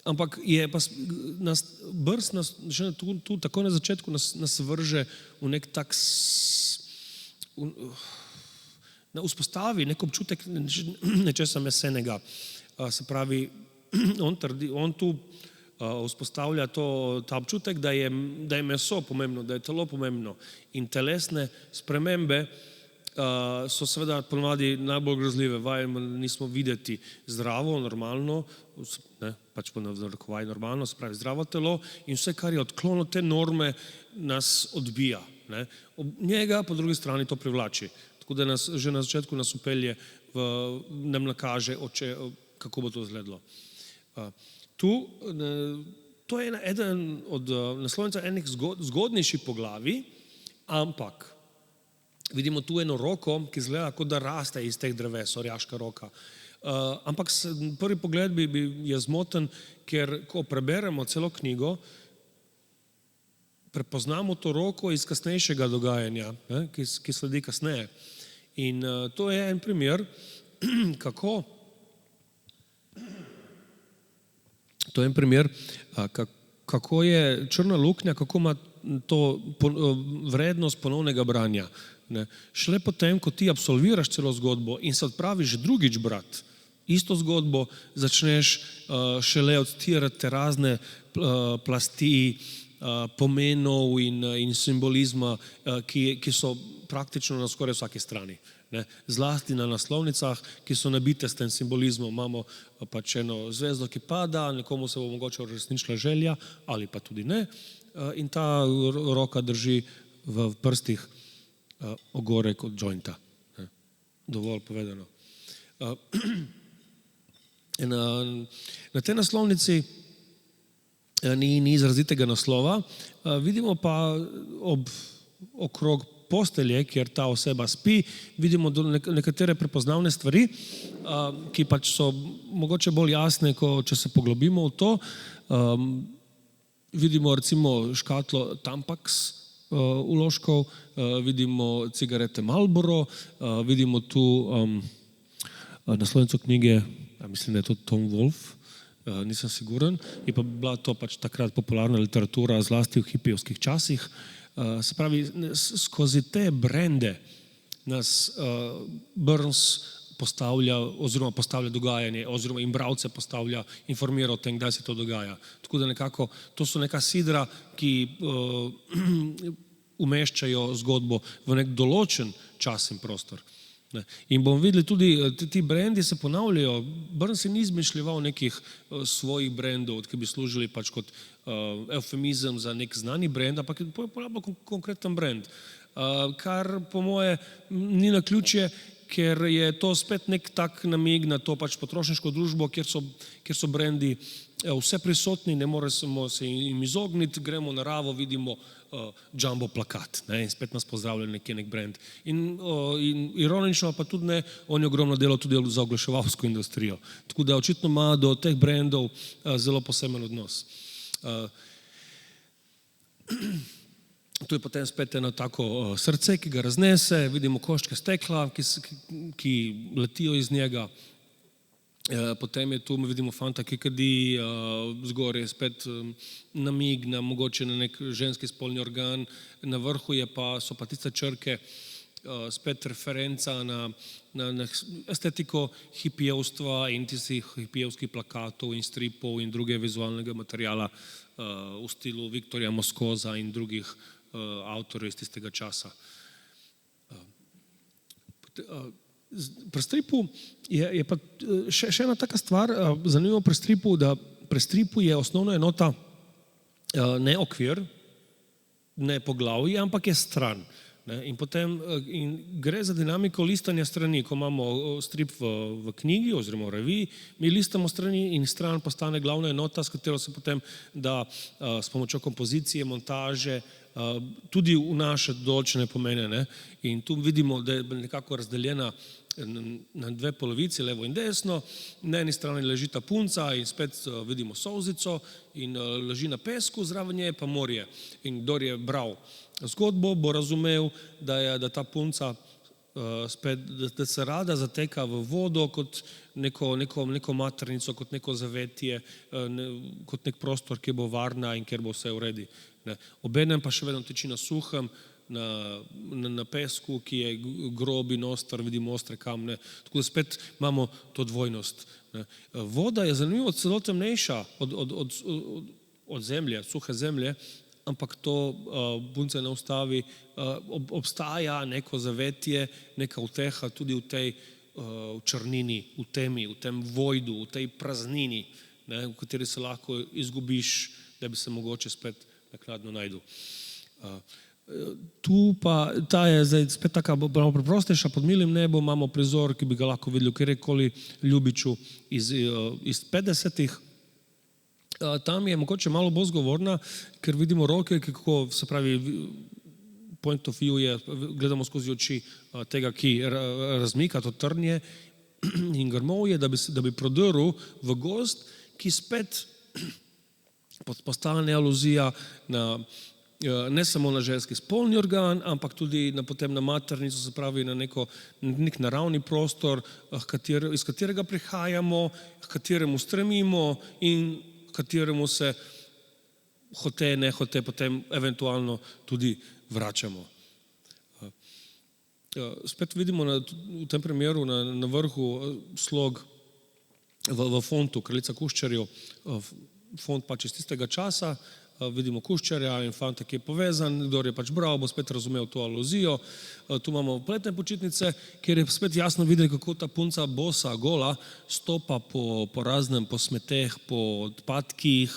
Ampak je pa Burns nas že tu takoj na začetku nas vrže v nek tak vzpostavi nek občutek nečesa mesenega. Se pravi, on tu vzpostavlja ta občutek, da je meso pomembno, da je telo pomembno in telesne spremembe so seveda ponovadi najbolj grozljive. Vajeni nismo videti zdravo, normalno, pač po narekovaj normalno, se pravi zdravo telo in vse, kar je odklon od te norme, nas odbija. Ob njega po drugi strani to privlači. Tako da nas že na začetku nas upelje, nam nakaže, kako bo to izgledalo. To je eden od naslovnica enih zgodnejših poglavij, ampak vidimo tu eno roko, ki izgleda, kot da raste iz teh dreves, orjaška roka. Ampak prvi pogled je zmoten, ker ko preberemo celo knjigo, prepoznamo to roko iz kasnejšega dogajanja, ki sledi kasneje. In to je en primer, kako je Črna luknja, kako ima to vrednost ponovnega branja. Šele potem, ko ti absolviraš celo zgodbo in se odpraviš drugič brati isto zgodbo, začneš šele odtirati te razne plasti pomenov in simbolizma, ki so praktično na skoraj vsaki strani. Zlasti na naslovnicah, ki so nabite s tem simbolizmom. Imamo pač eno zvezdo, ki pada, nekomu se bo mogoče uresničila želja ali pa tudi ne in ta roka drži v prstih ogorek od jointa. Dovolj povedano. Na tej naslovnici ni izrazitega naslova, vidimo pa okrog postelje, kjer ta oseba spi, vidimo nekatere prepoznavne stvari, ki pač so mogoče bolj jasne, če se poglobimo v to. Vidimo recimo škatlo Tampax vložkov, vidimo cigarete Marlboro, vidimo tu naslovnico knjige, mislim, da je to Tom Wolfe, nisem siguren, je pa bila to pač takrat popularna literatura, zlasti v hipijevskih časih. Se pravi, skozi te brende nas Burns postavlja dogajanje oziroma in bralce postavlja, informira o tem, kdaj se to dogaja. Tako da nekako, to so neka sidra, ki umeščajo zgodbo v nek določen čas in prostor. In bomo videli tudi, ti brendi se ponavljajo. Burns ni izmišljeval nekih svojih brendov, ki bi služili pač kot eufemizem za nek znani brend, ampak je uporabljal konkreten brend. Kar po moje ni naključje, ker je to spet nek tak namig na to pač potrošniško družbo, kjer so brendi vse prisotni, ne moremo se jim izogniti, gremo v naravo, vidimo jumbo plakat, in spet nas pozdravlja nek brand. In ironično pa tudi ne, on je ogromno delal tudi za oglaševalsko industrijo. Tako da očitno ima do teh brandov zelo poseben odnos. Tu je potem spet eno tako srce, ki ga raznese, vidimo koščke stekla, ki letijo iz njega. Potem je tu, vidimo fanta, ki kadi, zgoraj spet namig na mogoče na nek ženski spolni organ, na vrhu so pa tiste črke, spet referenca na estetiko hipijevstva in tistih hipijevskih plakatov in stripov in druge vizualnega materijala v stilu Viktorja Moscosa in drugih avtorjev iz tistega časa. Pri stripu je pa še ena taka stvar, zanimivo pri stripu, da pri stripu je osnovna enota ne okvir, ne poglavje, ampak je stran. In potem gre za dinamiko listanja strani. Ko imamo strip v knjigi oziroma v reviji, mi listamo strani in stran postane glavna enota, s katero se potem da s pomočjo kompozicije, montaže tudi vnašati določene pomene. In tu vidimo, da je nekako razdeljena na dve polovici, levo in desno. Na eni strani leži ta punca in spet vidimo solzico in leži na pesku, zraven nje pa morje. In kdor je bral zgodbo, bo razumel, da ta punca spet, da se rada zateka v vodo kot neko maternico, kot neko zavetje, kot nek prostor, ki bo varna in kjer bo vse v redu. Obenem pa še vedno teči na suhem, na pesku, ki je grob in oster, vidimo ostre kamne. Tako da spet imamo to dvojnost. Voda je zanimivo celo temnejša od zemlje, suhe zemlje, ampak to punce ne ustavi. Obstaja neko zavetje, neka uteha tudi v tej črnini, v temi, v tem vojdu, v tej praznini, v kateri se lahko izgubiš, da bi se mogoče spet naknadno najdu. Tu pa, ta je zdaj spet taka preprostejša, pod milim nebom imamo prizor, ki bi ga lahko videli v kjerkoli Ljubiču iz 50-ih. Tam je mogoče malo bolj zgovorna, ker vidimo roke, kako se pravi point of view je, gledamo skozi oči tega, ki razmika to trnje in grmovje, da bi prodrl v gozd, ki spet postane aluzija na ne samo na ženski spolni organ, ampak tudi potem na maternico, se pravi na nek naravni prostor, iz katerega prihajamo, k kateremu stremimo in kateremu se hote, nehote potem eventualno tudi vračamo. Spet vidimo v tem primeru na vrhu slog v fontu Kraljica kuščarjev, font pač iz tistega časa, vidimo kuščarja in fanta, ki je povezan, kdor je pač bral, bo spet razumel to aluzijo. Tu imamo poletne počitnice, kjer je spet jasno videti, kako ta punca bosa, gola, stopa po raznem, po smeteh, po odpadkih,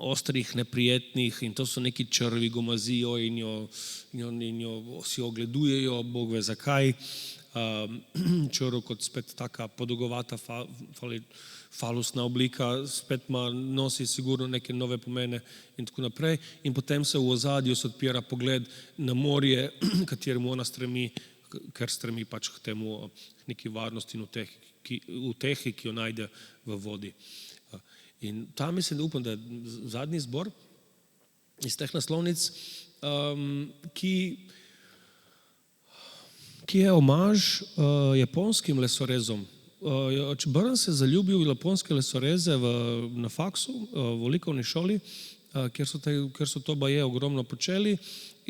ostrih, neprijetnih, in to so neki črvi, gomazijo in jo si ogledujejo, Bog ve zakaj. Črv kot spet taka podolgovata falusna oblika, spet nosi sigurno neke nove pomene in tako naprej. In potem se v ozadju odpira pogled na morje, kateremu ona stremi, ker stremi pač k temu neki varnosti in utehi, ki jo najde v vodi. In tam mislim, da upam, da je zadnji zbor iz teh naslovnic, ki je omaž japonskim lesorezom. Burns se zaljubil v japonske lesoreze na faksu, v likovni šoli, kjer so to baje ogromno počeli.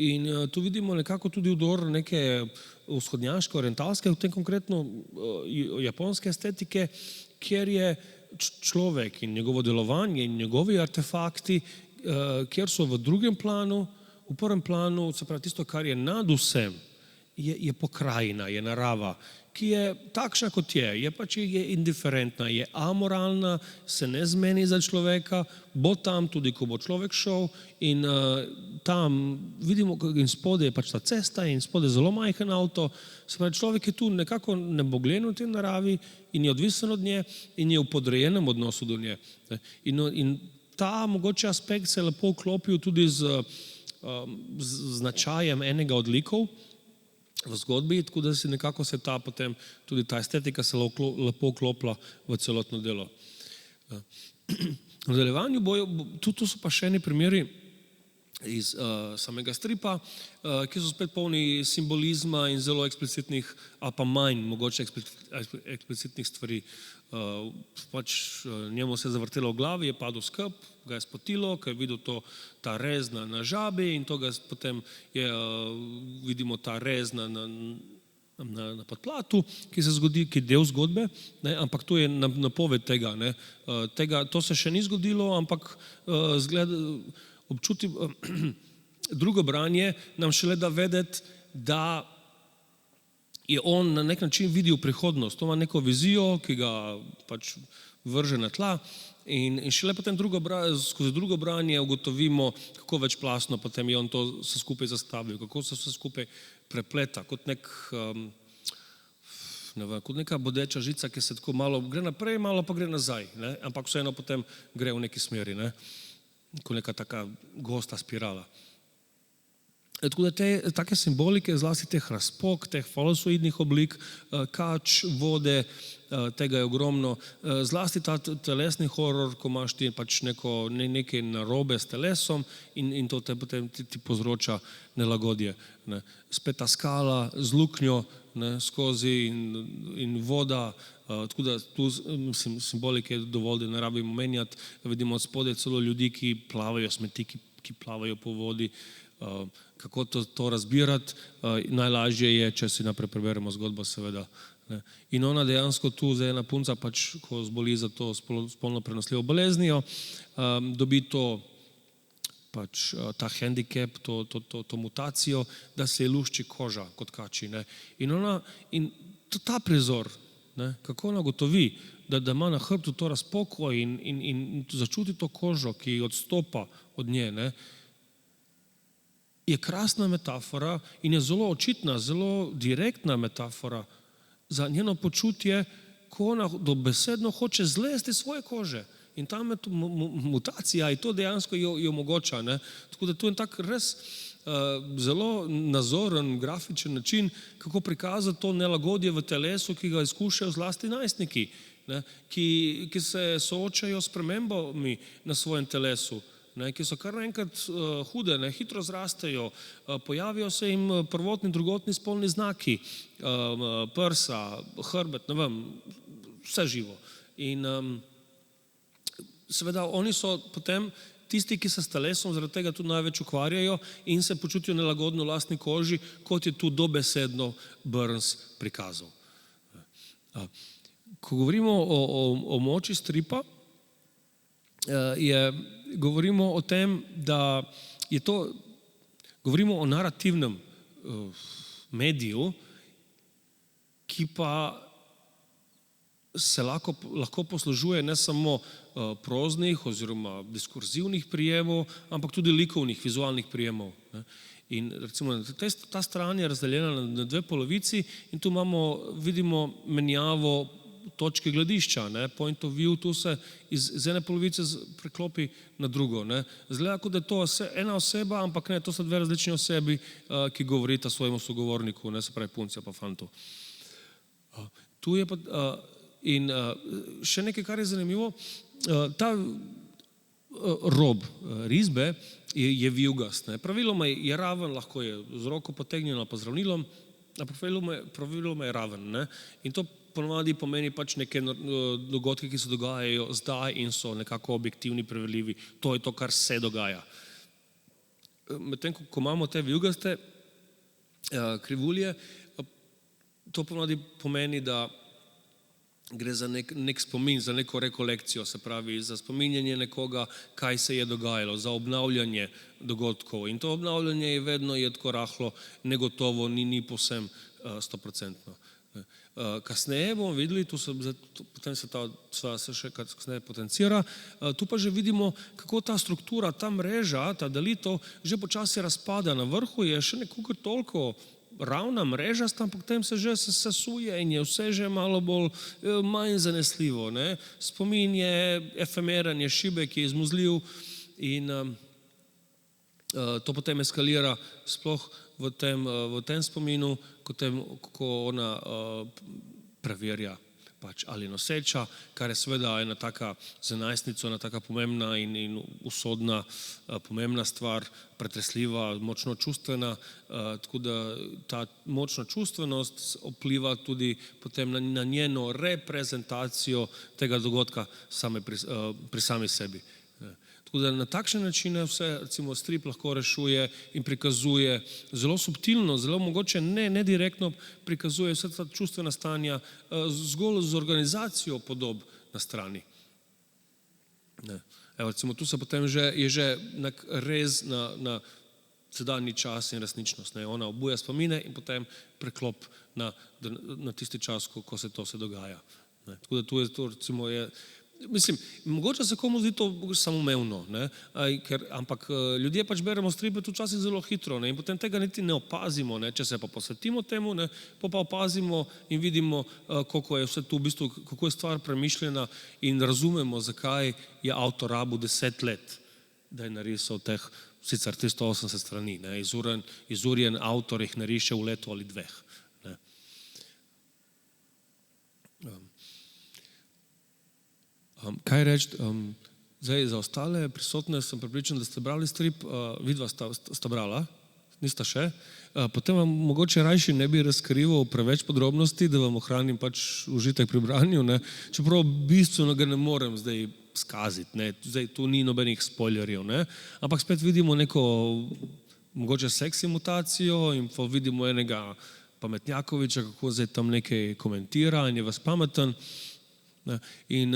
In tu vidimo nekako tudi vdor neke vzhodnjaške, orientalske, v tem konkretno japonske estetike, kjer je človek in njegovo delovanje in njegovi artefakti, kjer so v drugem planu, v prvem planu, se pravi tisto, kar je nad vsem, je pokrajina, je narava, ki je takšna, kot je pač je indiferentna, je amoralna, se ne zmeni za človeka, bo tam tudi, ko bo človek šel in tam vidimo, in spodaj je pač ta cesta in spodaj je zelo majhen avto, se pravi človek je tu nekako nebogljen v tej naravi in je odvisen od nje in je v podrejenem odnosu do nje. In ta mogoče aspekt se je lepo vklopil tudi z značajem enega od likov v zgodbi, tako da si nekako se potem tudi ta estetika se lepo vklopila v celotno delo. V nadaljevanju tu so pa še eni primeri iz samega stripa, ki so spet polni simbolizma in zelo eksplicitnih, ali pa manj mogoče eksplicitnih stvari. Pač njemu se je zavrtelo v glavi, je padel skrb, ga je spotilo, ker je videl ta rez na žabi in to ga potem vidimo ta rez na podplatu, ki se zgodi, ki je del zgodbe, ne, ampak to je napoved tega, ne. To se še ni zgodilo, ampak občutim, drugo branje nam šele da vedeti, da je on na nek način videl prihodnost, to ima neko vizijo, ki ga pač vrže na tla in šele potem skozi drugo branje ugotovimo, kako večplastno potem je on to vse skupaj zastavil, kako se vse skupaj prepleta, kot kot neka bodeča žica, ki se tako malo gre naprej, malo pa gre nazaj, ne? Ampak vseeno potem gre v neki smeri, ne? Kot neka taka gosta spirala. Tako da take simbolike, zlasti teh razpok, teh falosoidnih oblik, kač, vode, tega je ogromno. Zlasti ta telesni horor, ko imaš ti pač nekaj narobe s telesom in to te potem ti povzroča nelagodje. Ne. Spet ta skala z luknjo, ne, skozi in voda, tako da tu simbolike je dovolj, da ne rabimo menjati. Vidimo od spodaj celo ljudi, ki plavajo, smeti, ki plavajo po vodi. Kako to razbirati, najlažje je, če si naprej preberemo zgodbo, seveda. Ne. In ona dejansko tu, zdaj ena punca, pač, ko zboli za to spolno prenosljivo boleznijo, dobi pač ta hendikep, to mutacijo, da se je lušči koža kot kači. Ne. In ta prizor, ne, kako ona gotovi, da ima na hrbtu to razpoko in začuti to kožo, ki odstopa od nje, ne, je krasna metafora in je zelo očitna, zelo direktna metafora za njeno počutje, ko ona dobesedno hoče zlesti svoje kože. In ta mutacija in to dejansko jo omogoča. Ne? Tako da to je tak res zelo nazoren, grafičen način, kako prikazati to nelagodje v telesu, ki ga izkušajo zlasti najstniki, ne? Ki se soočajo s spremembami na svojem telesu. Ne, ki so kar naenkrat hude, ne, hitro zrastejo, pojavijo se jim prvotni, drugotni spolni znaki, prsa, hrbet, ne vem, vse živo. In seveda oni so potem tisti, ki se s telesom zaradi tega tudi največ ukvarjajo in se počutijo nelagodno v lastni koži, kot je tu dobesedno Burns prikazal. Ko govorimo o moči stripa, govorimo o tem, da je to, govorimo o narativnem mediju, ki pa se lahko poslužuje ne samo proznih oziroma diskurzivnih prijemov, ampak tudi likovnih, vizualnih prijemov. In recimo ta stran je razdeljena na dve polovici in tu vidimo menjavo točke gledišča, ne, point of view, tu se iz ene polovice preklopi na drugo. Ne. Zgleda, kot da je to ena oseba, ampak ne, to so dve različni osebi, ki govorita svojemu sogovorniku, ne, se pravi punci pa fantu. Tu je pa, in še nekaj, kar je zanimivo, ta rob risbe je vijugast. Praviloma je raven, lahko je z roko potegnjeno pa z ravnilom, ampak praviloma je raven. Ne. In to ponovadi pomeni pač neke dogodke, ki se dogajajo zdaj in so nekako objektivni, preverljivi. To je to, kar se dogaja. Medtem, ko imamo te vijugaste krivulje, to ponovadi pomeni, da gre za nek spomin, za neko rekolekcijo, se pravi, za spominjanje nekoga, kaj se je dogajalo, za obnavljanje dogodkov. In to obnavljanje je vedno tako rahlo, negotovo, ni povsem 100%. Kasneje bomo videli, potem se ta se še kasneje potencira, tu pa že vidimo, kako ta struktura, ta mreža, ta delitev že počasi razpada. Na vrhu je še nekoliko toliko ravna mreža, ampak potem se že sesuje in je vse že malo manj zanesljivo. Ne? Spomin je efemeren, je šibek, je izmuzljiv in to potem eskalira sploh v tem spominu, ko ona preverja ali noseča, kar je seveda ena taka za najstnico, ena taka pomembna in usodna, pomembna stvar, pretresljiva, močno čustvena, tako da ta močna čustvenost vpliva tudi potem na njeno reprezentacijo tega dogodka pri sami sebi. Tako da na takšne načine vse, recimo, strip lahko rešuje in prikazuje zelo subtilno, zelo mogoče ne direktno prikazuje vse ta čustvena stanja zgolj z organizacijo podob na strani. Recimo, tu se potem je že rez na sedanji čas in resničnost. Ona obuja spomine in potem preklop na tisti čas, ko se to dogaja. Tako da tu je to, recimo, mislim, mogoče se komu zdi to samoumevno, ampak ljudje pač beremo stripe tu včasih zelo hitro in potem tega niti ne opazimo, če se pa posvetimo temu, pa opazimo in vidimo, koliko je vse tu v bistvu, kako je stvar premišljena in razumemo, zakaj je avtor rabil 10 let, da je narisal teh sicer 380 strani. Izurjen avtor jih nariše v letu ali dveh. Kaj reči, zdaj za ostale prisotne sem prepričan, da ste brali strip, vidva sta brala, nista še, potem vam mogoče rajši ne bi razkrival preveč podrobnosti, da vam ohranim pač užitek pri branju, čeprav bistveno ga ne morem zdaj skaziti, zdaj tu ni nobenih spoilerjev, ampak spet vidimo neko mogoče seksi mutacijo in pa vidimo enega pametnjakoviča, kako zdaj tam nekaj komentira in je vas pameten. In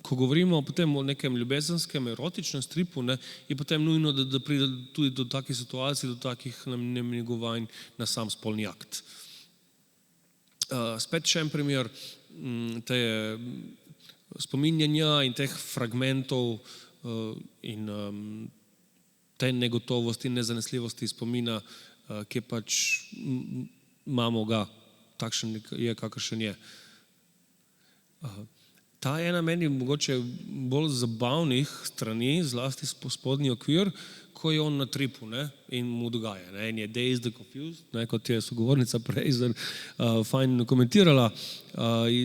ko govorimo potem o nekem ljubezenskem, erotičnem stripu, je potem nujno, da pride tudi do takih situacij, do takih namigovanj na sam spolni akt. Spet še en primer te spominjanja in teh fragmentov in te negotovosti in nezanesljivosti spomina, ki pač imamo ga, takšen je, kakršen je. Ta je na meni mogoče bolj zabavnih strani, zlasti spodnji okvir, ko je on na tripu in mu dogaja. In je dazed and confused, kot je sogovornica prej fajn komentirala.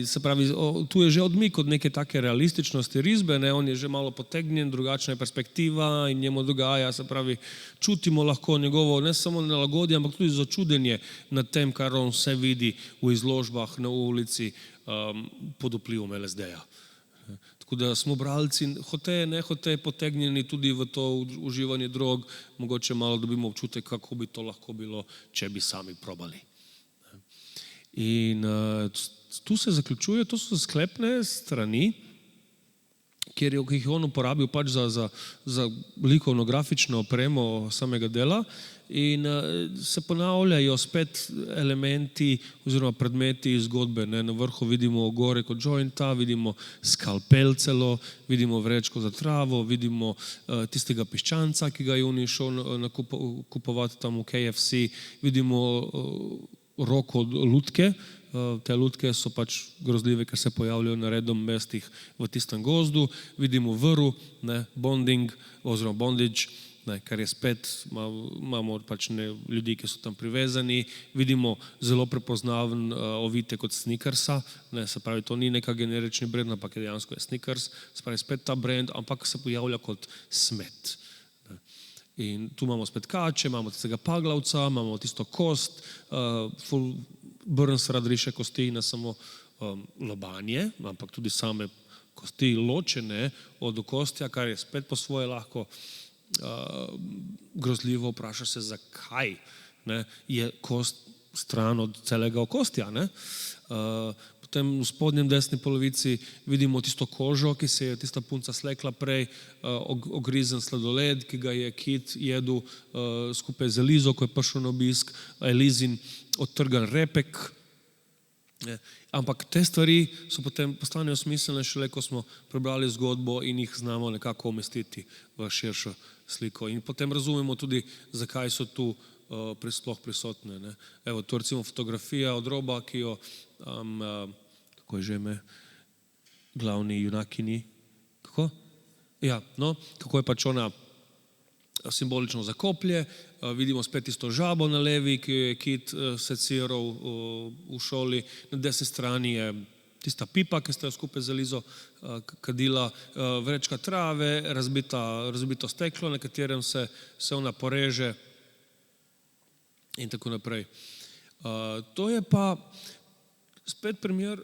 Se pravi, tu je že odmik od neke take realističnosti risbe, on je že malo potegnjen, drugačna je perspektiva in njemu dogaja, se pravi, čutimo lahko njegovo ne samo nelagodje, ampak tudi začudenje nad tem, kar on vse vidi v izložbah na ulici, pod vplivom LSD-ja. Tako da smo bralci hote, nehote potegnjeni tudi v to uživanje drog, mogoče malo dobimo občutek, kako bi to lahko bilo, če bi sami probali. In tu se zaključuje, to so sklepne strani, kjer jih on uporabil pač za likovno-grafično opremo samega dela in se ponavljajo spet elementi oziroma predmeti iz zgodbe. Na vrhu vidimo gore kot jointa, vidimo skalpel celo, vidimo vrečko za travo, vidimo tistega piščanca, ki ga je on šel kupovati tam v KFC, vidimo roko od lutke. Te lutke so pač grozljive, ker se pojavljajo na redom mestih v tistem gozdu. Vidimo vrv, bonding oziroma bondage, kar je spet, imamo pač ljudi, ki so tam privezani. Vidimo zelo prepoznaven ovitek od Snickersa, se pravi, to ni neka generični brand, ampak je dejansko Snickers, se pravi, spet ta brand, ampak se pojavlja kot smet. In tu imamo spet kače, imamo tistega paglavca, imamo tisto kost, Burns rad riše kosti, ne samo lobanje, ampak tudi same kosti ločene od okostja, kar je spet po svoje lahko grozljivo. Vpraša se, zakaj je kost stran od celega okostja. potem v spodnjem desni polovici vidimo tisto kožo, ki se je tista punca slekla prej, ogrizen sladoled, ki ga je Kit jedel skupaj z Elizo, ko je prišel na obisk, Elizin odtrgan repek. Ampak te stvari so potem postanejo smiselne šele, ko smo prebrali zgodbo in jih znamo nekako umestiti v širšo sliko. In potem razumemo tudi, zakaj so tu sploh prisotne. Ne. Evo, to recimo fotografija od roba, ki jo, kako je že ime, glavni junakini, kako? Ja, no, kako je pač ona simbolično zakoplje, vidimo spet isto žabo na levi, ki je Kit seciral v šoli, na desni strani je tista pipa, ki sta jo skupaj z Elizo kadila, vrečka trave, razbito steklo, na katerem se ona poreže in tako naprej. To je pa spet primer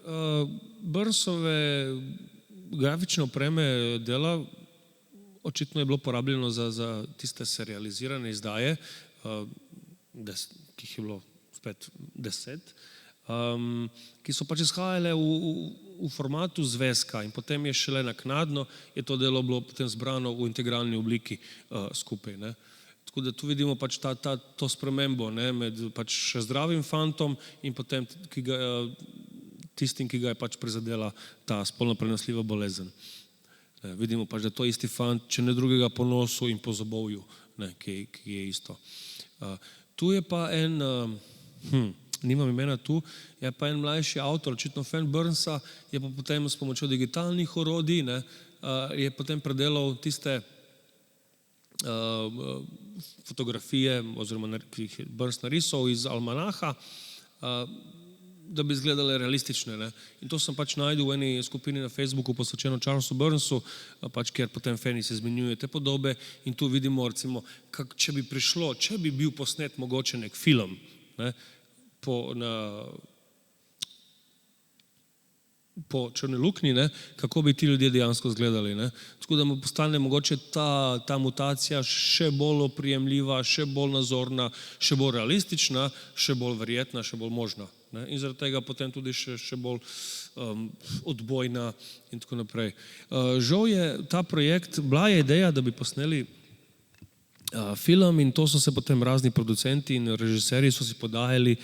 Burnsove grafične opreme dela. Očitno je bilo porabljeno za tiste serializirane izdaje, ki jih je bilo spet 10, ki so pač izhajale v formatu zvezka in potem je šele naknadno je to delo bilo potem zbrano v integralni obliki skupaj. Ne. Tako da tu vidimo pač to spremembo, ne, med pač še zdravim fantom in potem tistim, ki ga je pač prizadela ta spolno prenosljiva bolezen. Vidimo pač, da to je isti fant, če ne drugega po nosu in po zobovju, ne, ki je isto. Tu je pa en, nimam imena tu, je pa en mlajši avtor, očitno fan Burnsa, je pa potem s pomočjo digitalnih orodij, ne, je potem predelal tiste fotografije, oziroma ki jih je Burns narisal iz almanaha, da bi izgledale realistične. Ne. In to sem pač najdel v eni skupini na Facebooku posvečeno Charlesu Burnsu, pač, kjer potem fani se izmenjujejo te podobe in tu vidimo recimo, če bi bil posnet mogoče nek film, ne, po Črni luknji, ne, kako bi ti ljudje dejansko izgledali. Ne. Tako da mu postane mogoče ta mutacija še bolj oprijemljiva, še bolj nazorna, še bolj realistična, še bolj verjetna, še bolj možna. Ne. In zaradi tega potem tudi še bolj odbojna in tako naprej. Žal je ta projekt, bila je ideja, da bi posneli film in to so se potem razni producenti in režiserji so si podajali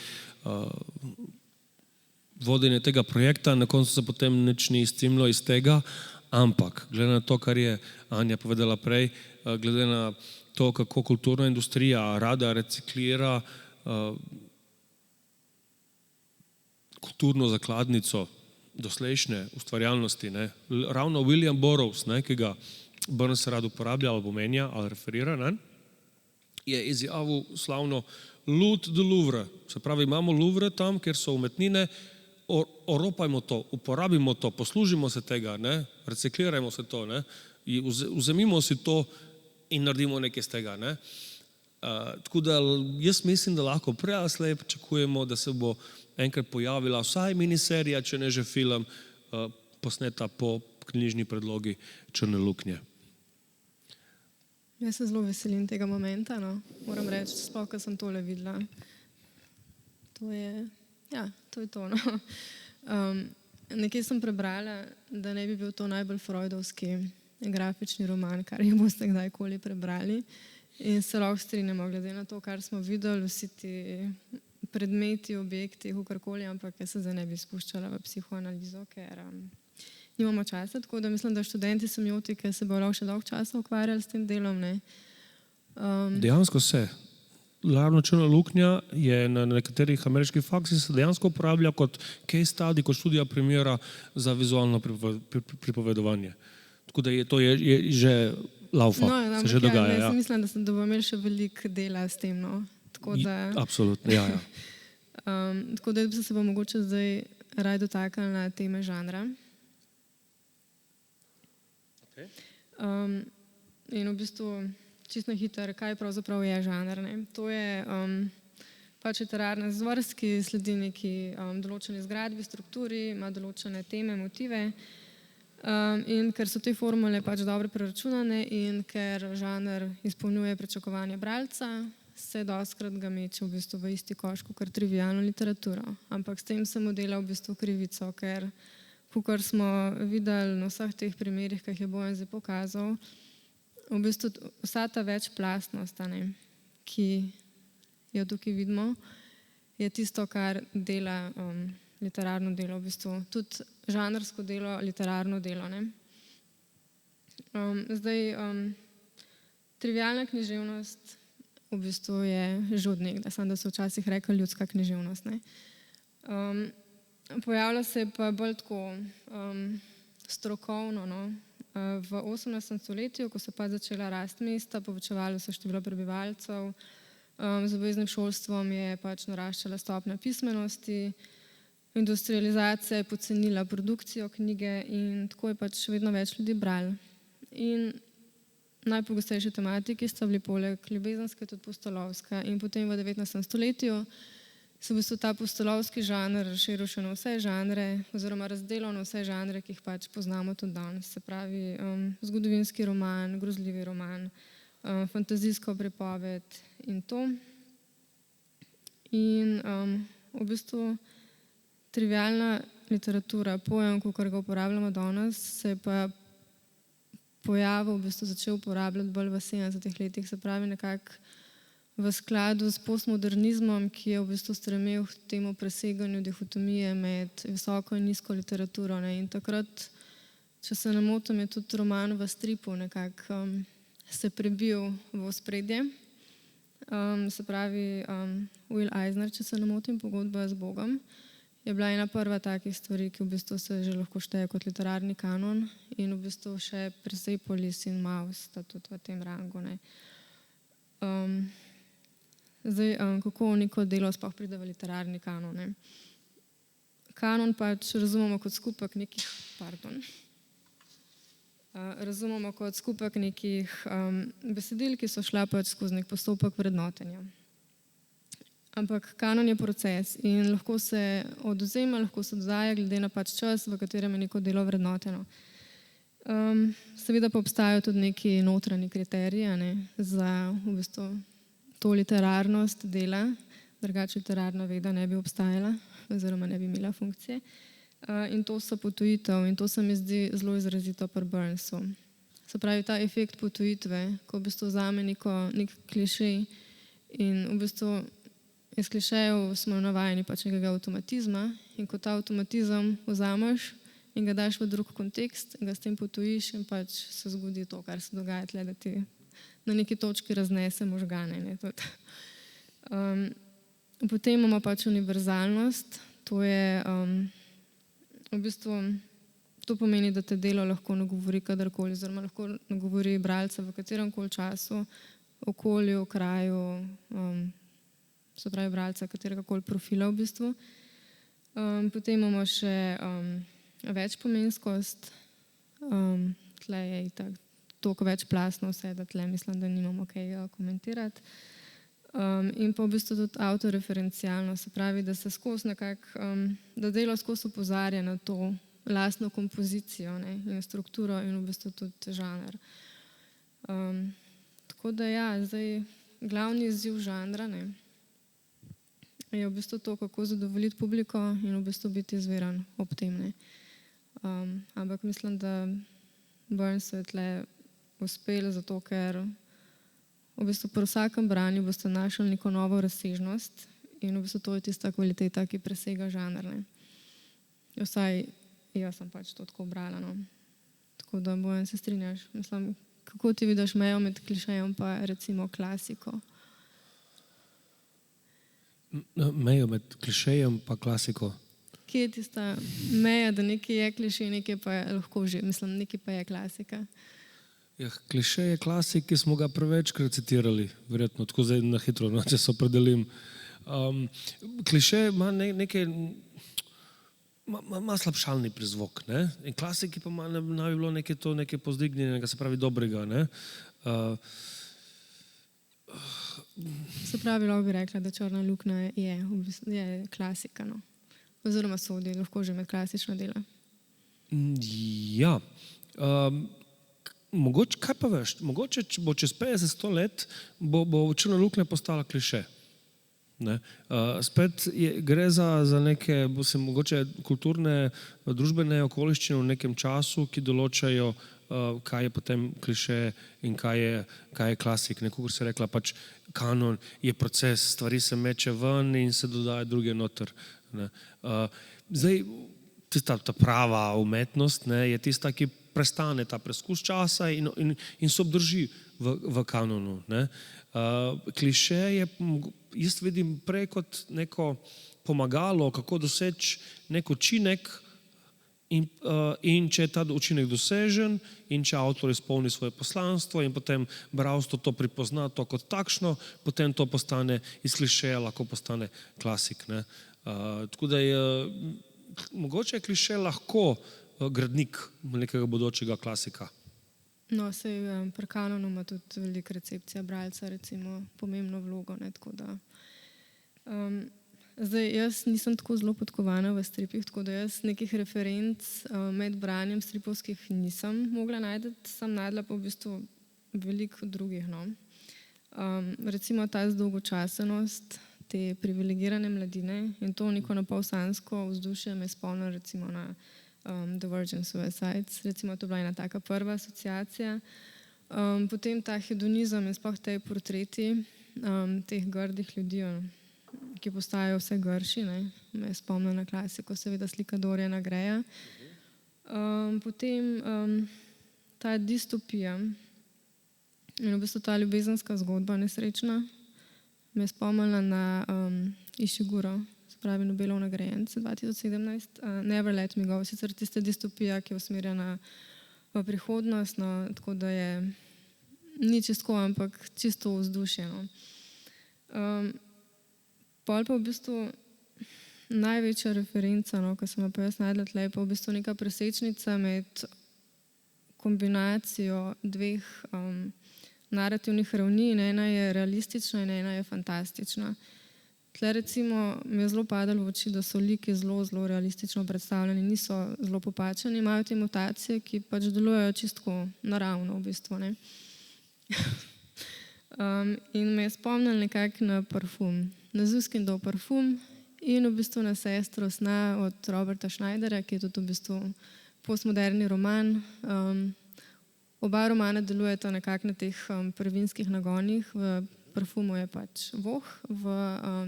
vodenje tega projekta, na koncu se potem nič ni izcimilo iz tega, ampak glede na to, kar je Anja povedala prej, glede na to, kako kulturna industrija rada reciklira kulturno zakladnico doslejšnje ustvarjalnosti. Ne. Ravno William Burroughs, ne, ki ga Burns rad uporablja ali omenja ali referira, ne, je izjavil slavno Loot the Louvre. Se pravi, imamo Louvre tam, kjer so umetnine, oropajmo to, uporabimo to, poslužimo se tega, ne, reciklirajmo se to, ne, vzemimo si to in naredimo nekaj z tega. Ne. Tako da jaz mislim, da lahko prej ali slej pričakujemo, da se bo enkrat pojavila vsaj miniserija, če ne že film, posneta po knjižni predlogi Črne luknje. Jaz se zelo veselim tega momenta, no. Moram reči, sploh, ko sem tole videla. To je to, no. Nekje sem prebrala, da ne bi bil to najbolj freudovski grafični roman, kar jih boste kdajkoli prebrali. In se lahko strinjamo, glede na to, kar smo videli, vsi ti predmeti, objekti, kakorkoli, ampak jaz se zdaj ne bi spuščala v psihoanalizo, ker nimamo časa, tako da mislim, da študenti semiotike se bodo še dolgo časa ukvarjali s tem delom. Ne. Dejansko se. Ravno Črna luknja je na nekaterih ameriških faksih se dejansko uporablja kot case study, kot študija primera za vizualno pripovedovanje. Tako da to je že laufa, se že dogaja. Jaz mislim, da bomo imeli še veliko dela s tem. No. Absolutno, ja. Tako da se bo mogoče zdaj raj dotaknili na teme žanra. Okay. In v bistvu čisto hiter, kaj pravzaprav je žanr. Ne? To je pač literarna zvrst, ki sledi neki določeni zgradbi, strukturi, ima določene teme, motive in ker so te formule pač dobro preračunane in ker žanr izpolnjuje pričakovanje bralca, se dostikrat ga meče v bistvu v isti koš kot trivialno literaturo. Ampak s tem se mu dela v bistvu krivico, ker kakor smo videli na vseh teh primerih, ki jih je Bojan zdaj pokazal, v bistvu vsa ta večplastnost, ki jo tukaj vidimo, je tisto, kar dela literarno delo, v bistvu tudi žanrsko delo, literarno delo. Trivialna književnost v bistvu je že od nekdaj, samo da so včasih rekli ljudska književnost. Pojavlja se pa bolj tako strokovno. V 18. stoletju, ko so pa začela rasti mesta, povečevalo se število prebivalcev, z obveznim šolstvom je pač naraščala stopnja pismenosti, industrializacija je pocenila produkcijo knjige in tako je pač vedno več ljudi bralo. In najpogostejše tematiki sta bili poleg ljubezenske tudi pustolovska. In potem v 19. stoletju se v bistvu ta pustolovski žanr razširil še na vse žanre oziroma razdelil na vse žanre, ki jih pač poznamo tudi danes. Se pravi zgodovinski roman, grozljivi roman, fantazijsko pripoved in to. In v bistvu trivialna literatura, pojem, kakor ga uporabljamo danes, se je pa pojavil, v bistvu začel uporabljati bolj v 70. letih, se pravi nekako v skladu s postmodernizmom, ki je v bistvu stremel k temu preseganju dihotomije med visoko in nizko literaturo. In takrat, če se ne motim, je tudi roman v stripu nekako se prebil v ospredje. Se pravi Will Eisner, če se ne motim, Pogodba z Bogom, je bila ena prva takih stvari, ki v bistvu se že lahko šteje kot literarni kanon in v bistvu še Persepolis in Maus sta tudi v tem rangu. Kako neko delo sploh pride v literarni kanon? Kanon pač razumemo kot skupek nekih, razumemo kot skupek nekih besedil, ki so šla pač skozi nek postopek vrednotenja. Ampak kanon je proces in lahko se odvzema, lahko se dodaja glede na pač čas, v katerem je neko delo vrednoteno. Seveda pa obstajajo tudi neki notranji kriteriji za v bistvu to literarnost dela, drugače literarna veda ne bi obstajala oziroma ne bi imela funkcije. In to so potujitev in to se mi zdi zelo izrazito pri Burnsu. Se pravi ta efekt potujitve, ko v bistvu vzame nek klišej in v bistvu iz klišejev smo navajeni pač nekega avtomatizma in ko ta avtomatizem vzameš in ga daš v drug kontekst, ga s tem potujiš in pač se zgodi to, kar se dogaja tle, da ti na neki točki raznese možgane. Potem imamo pač univerzalnost, to je v bistvu, to pomeni, da te delo lahko nagovori kadarkoli, oziroma lahko nagovori bralca v kateremkoli času, okolju, kraju, se pravi bralca kateregakoli profila v bistvu. Potem imamo še večpomenskost, tle je itak toliko večplastno vse, da tle mislim, da nimamo kaj komentirati. In pa v bistvu tudi autoreferencialno, se pravi, da se skozi nekako, da delo skozi opozarja na to lastno kompozicijo in strukturo in v bistvu tudi žanr. Tako da ja, zdaj glavni izziv žanra je v bistvu to, kako zadovoljiti publiko in v bistvu biti izviren ob tem. Ampak mislim, da Burns je tle uspel, zato ker v bistvu pri vsakem branju boste našli neko novo razsežnost in v bistvu to je tista kvaliteta, ki presega žanr. Vsaj jaz sem pač to tako brala. Tako da Bojan, se strinjaš? Mislim, kako ti vidiš mejo med klišejem pa recimo klasiko? Mejo med klišejem pa klasiko? Kje je tista meja, da nekaj je klišej, nekaj pa je lahko že, mislim, nekaj pa je klasika? Ja, klišej je klasik, ki smo ga prevečkrat citirali, verjetno tako zdaj na hitro, če se opredelim. Klišej ima nekaj, ima slabšalni prizvok, in klasiki pa naj bi bilo nekaj povzdignjenega, se pravi dobrega. Se pravi, lahko bi rekla, da Črna luknja je klasika, oziroma sodi lahko že med klasična dela. Ja. mogoče, kaj pa veš, mogoče bo čez 50-100 let bo črna luknja postala kliše. Ne? Spet gre za neke mogoče kulturne, družbene okoliščine v nekem času, ki določajo, kaj je potem kliše in kaj je klasik. Nekako se rekla, pač kanon je proces, stvari se meče ven in se dodaja druge noter. Ne? Zdaj, ta prava umetnost, ne, je tista, ki prestane ta preskus časa in se obdrži v kanonu. Ne. Kliše je, jaz vidim prej kot neko pomagalo, kako doseči nek učinek in če je ta učinek dosežen in če avtor izpolni svoje poslanstvo in potem bralstvo to pripozna to kot takšno, potem to postane iz klišeja, lahko postane klasik. Ne. Tako da je mogoče je kliše lahko gradnik nekega bodočega klasika. No, sej pri kanonu ima tudi velika recepcija bralca, recimo, pomembno vlogo, ne, tako da. Zdaj, jaz nisem tako zelo podkovana v stripih, tako da jaz nekih referenc med branjem stripovskih nisem mogla najti, sem najdla pa v bistvu veliko drugih, no. Recimo ta zdolgočasenost te privilegirane mladine in to neko napolsansko vzdušje me spomni recimo na The Virgin Suicides, recimo to bila ena taka prva asociacija. Potem ta hedonizem in sploh te portreti teh grdih ljudi, ki postajajo vse grši, ne, me spomni na klasiko, seveda slika Doriana Graya. Potem ta distopija in v bistvu ta ljubezenska zgodba nesrečna me spomnila na Ishiguro, se pravi Nobelov nagrajenec 2017, Never Let Me Go, sicer tista distopija, ki je usmerjena v prihodnost, no, tako da je ni čisto, ampak čisto vzdušje. No. Pol pa v bistvu največja referenca, no, ko sem jo pa jaz najdla tle, je pa v bistvu neka presečnica med kombinacijo dveh narativnih ravni, in ena je realistična in ena je fantastična. Tle recimo mi je zelo padalo v oči, da so liki zelo realistično predstavljeni, niso zelo popačeni, imajo te mutacije, ki pač delujejo čisto naravno v bistvu. Ne. In me je spomnil nekako na Parfum, na Zuzkindov Parfum in v bistvu na Sestro sna od Roberta Schneiderja, ki je tudi v bistvu postmoderni roman. Oba romana delujeta nekako na teh prvinskih nagonih, v Parfumu je pač voh, v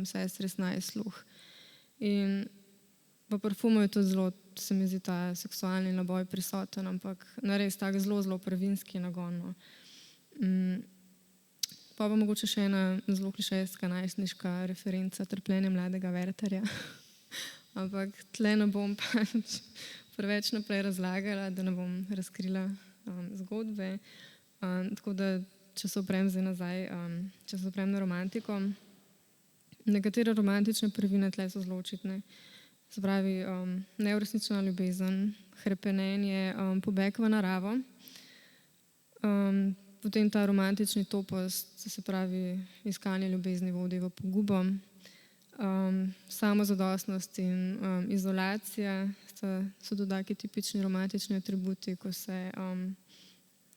Sestri sna je sluh. In v Parfumu je tudi zelo, se mi zdi, ta seksualni naboj prisoten, ampak nares tak zelo prvinski nagon. No. Pa mogoče še ena zelo klišejska najstniška referenca Trpljenje mladega Wertherja. Ampak tle ne bom pač preveč naprej razlagala, da ne bom razkrila zgodbe. Tako da, če se oprem zdaj nazaj, če se oprem na romantiko, nekatere romantične prvine tle so zelo očitne. Se pravi, neuresničena ljubezen, hrepenenje, pobeg v naravo, potem ta romantični topos, se pravi, iskanje ljubezni vodi v pogubo, samozadostnost in izolacija so tudi taki tipični romantični atributi, ko se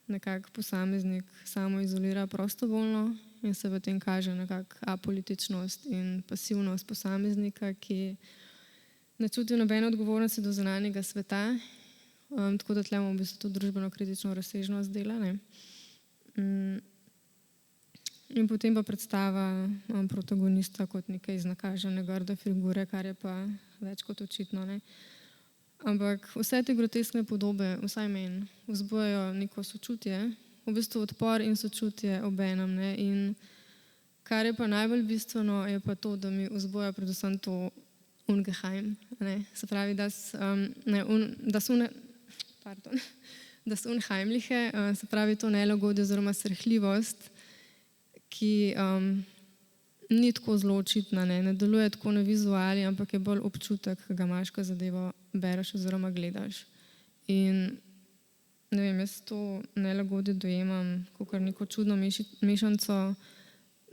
nekako posameznik samo izolira prostovoljno in se v tem kaže nekako apolitičnost in pasivnost posameznika, ki ne čuti nobene odgovornosti do zunanjega sveta, tako da tle imamo v bistvu tudi družbeno kritično razsežnost dela. Ne. In potem pa predstava protagonista kot neke iznakažene grde figure, kar je pa več kot očitno. Ne. Ampak vse te groteskne podobe, vsaj meni, vzbujajo neko sočutje, v bistvu odpor in sočutje obenem. Ne. In kar je pa najbolj bistveno, je pa to, da mi vzbuja predvsem to ungeheim. Ne. Se pravi, das Unheimliche, se pravi to nelagodje oziroma srhljivost, ki ni tako zelo očitna, ne deluje tako na vizuali, ampak je bolj občutek, ki ga imaš, ko zadevo bereš oziroma gledaš. In ne vem, jaz to nelagodje dojemam kakor neko čudno mešanico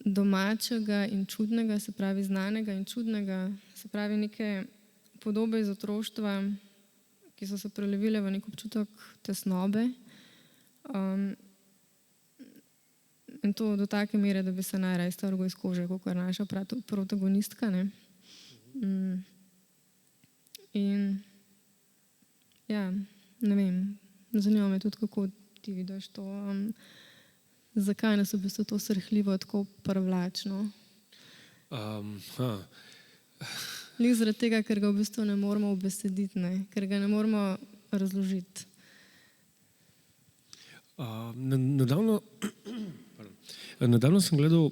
domačega in čudnega, se pravi znanega in čudnega, se pravi neke podobe iz otroštva, ki so se prelevile v nek občutek tesnobe in to do take mere, da bi se najraje strgal iz kože, kot je naša protagonistka. Ne? In ja, ne vem, zanima me tudi, kako ti vidiš to, zakaj nas v bistvu to srhljivo tako privlačno. Lih zaradi tega, ker ga v bistvu ne moramo ubesediti, ne? Ker ga ne moramo razložiti. Nedavno sem gledal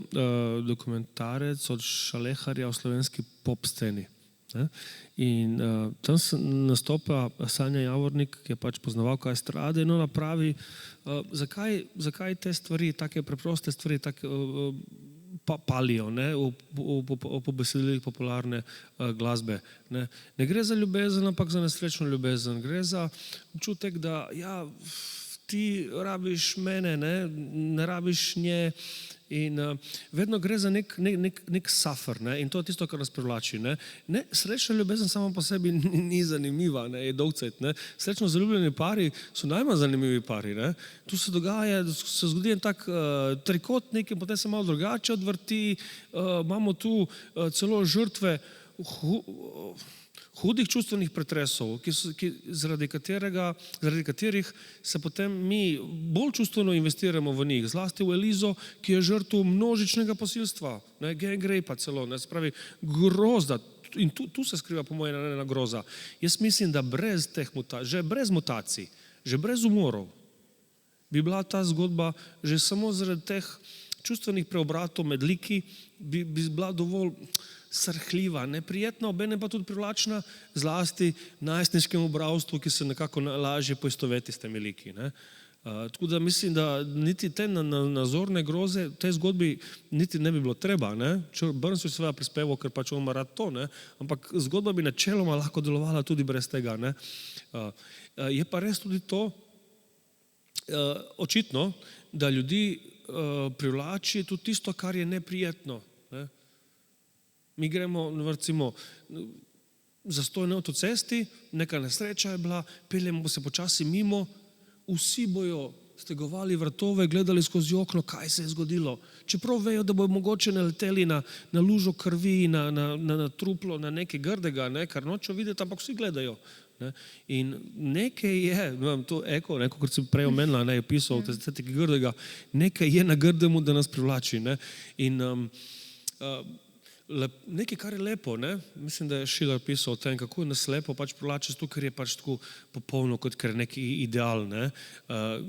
dokumentarec od Šaleharja o slovenski pop sceni. Ne? In tam se nastopa Sanja Javornik, ki je pač poznavalka estrade, in ona pravi, zakaj te stvari, take preproste stvari, palijo, ne, po besedilih popularne glasbe. Ne gre za ljubezen, ampak za nesrečno ljubezen. Gre za občutek, da ja, ti rabiš mene, ne rabiš nje. In vedno gre za nek suffer, ne? In to je tisto, kar nas privlači. Ne, srečna ljubezen sama po sebi ni zanimiva, ne? Je dolgcajt. Srečno zaljubljeni pari so najmanj zanimivi pari. Ne? Tu se dogaja, se zgodi en tak trikotnik in potem se malo drugače odvrti. Imamo tu celo žrtve hudih čustvenih pretresov, zaradi katerih se potem mi bolj čustveno investiramo v njih, zlasti v Elizo, ki je žrtev množičnega posilstva, gang rape celo, se pravi grozda. In tu se skriva po mojem ena groza. Jaz mislim, da brez teh že brez mutacij, že brez umorov, bi bila ta zgodba že samo zaradi teh čustvenih preobratov med liki, bi bila dovolj srhljiva, neprijetna, obenem pa tudi privlačna, zlasti najstniškemu bralstvu, ki se nekako lažje poistoveti s temi liki. Tako da mislim, da niti te nazorne groze v tej zgodbi niti ne bi bilo treba. Burns je seveda prispeval, ker pač on ima rad to, ampak zgodba bi načeloma lahko delovala tudi brez tega. Je pa res tudi to očitno, da ljudi privlači tudi tisto, kar je neprijetno. Mi gremo, recimo, zastoj na avtocesti, neka nesreča je bila, peljemo se počasi mimo, vsi bojo stegovali vratove, gledali skozi okno, kaj se je zgodilo. Čeprav vejo, da bojo mogoče naleteli na lužo krvi, na truplo, na nekaj grdega, kar nočejo videti, ampak vsi gledajo. In nekaj je, to eko, kot sem prej omenila, je pisal v estetiki grdega, nekaj je na grdemu, da nas privlači. In nekaj, kar je lepo, mislim, da je Schiller pisal o tem, kako je nas lepo pač privlači, zato ker je pač tako popolno, kot ker je neki ideal.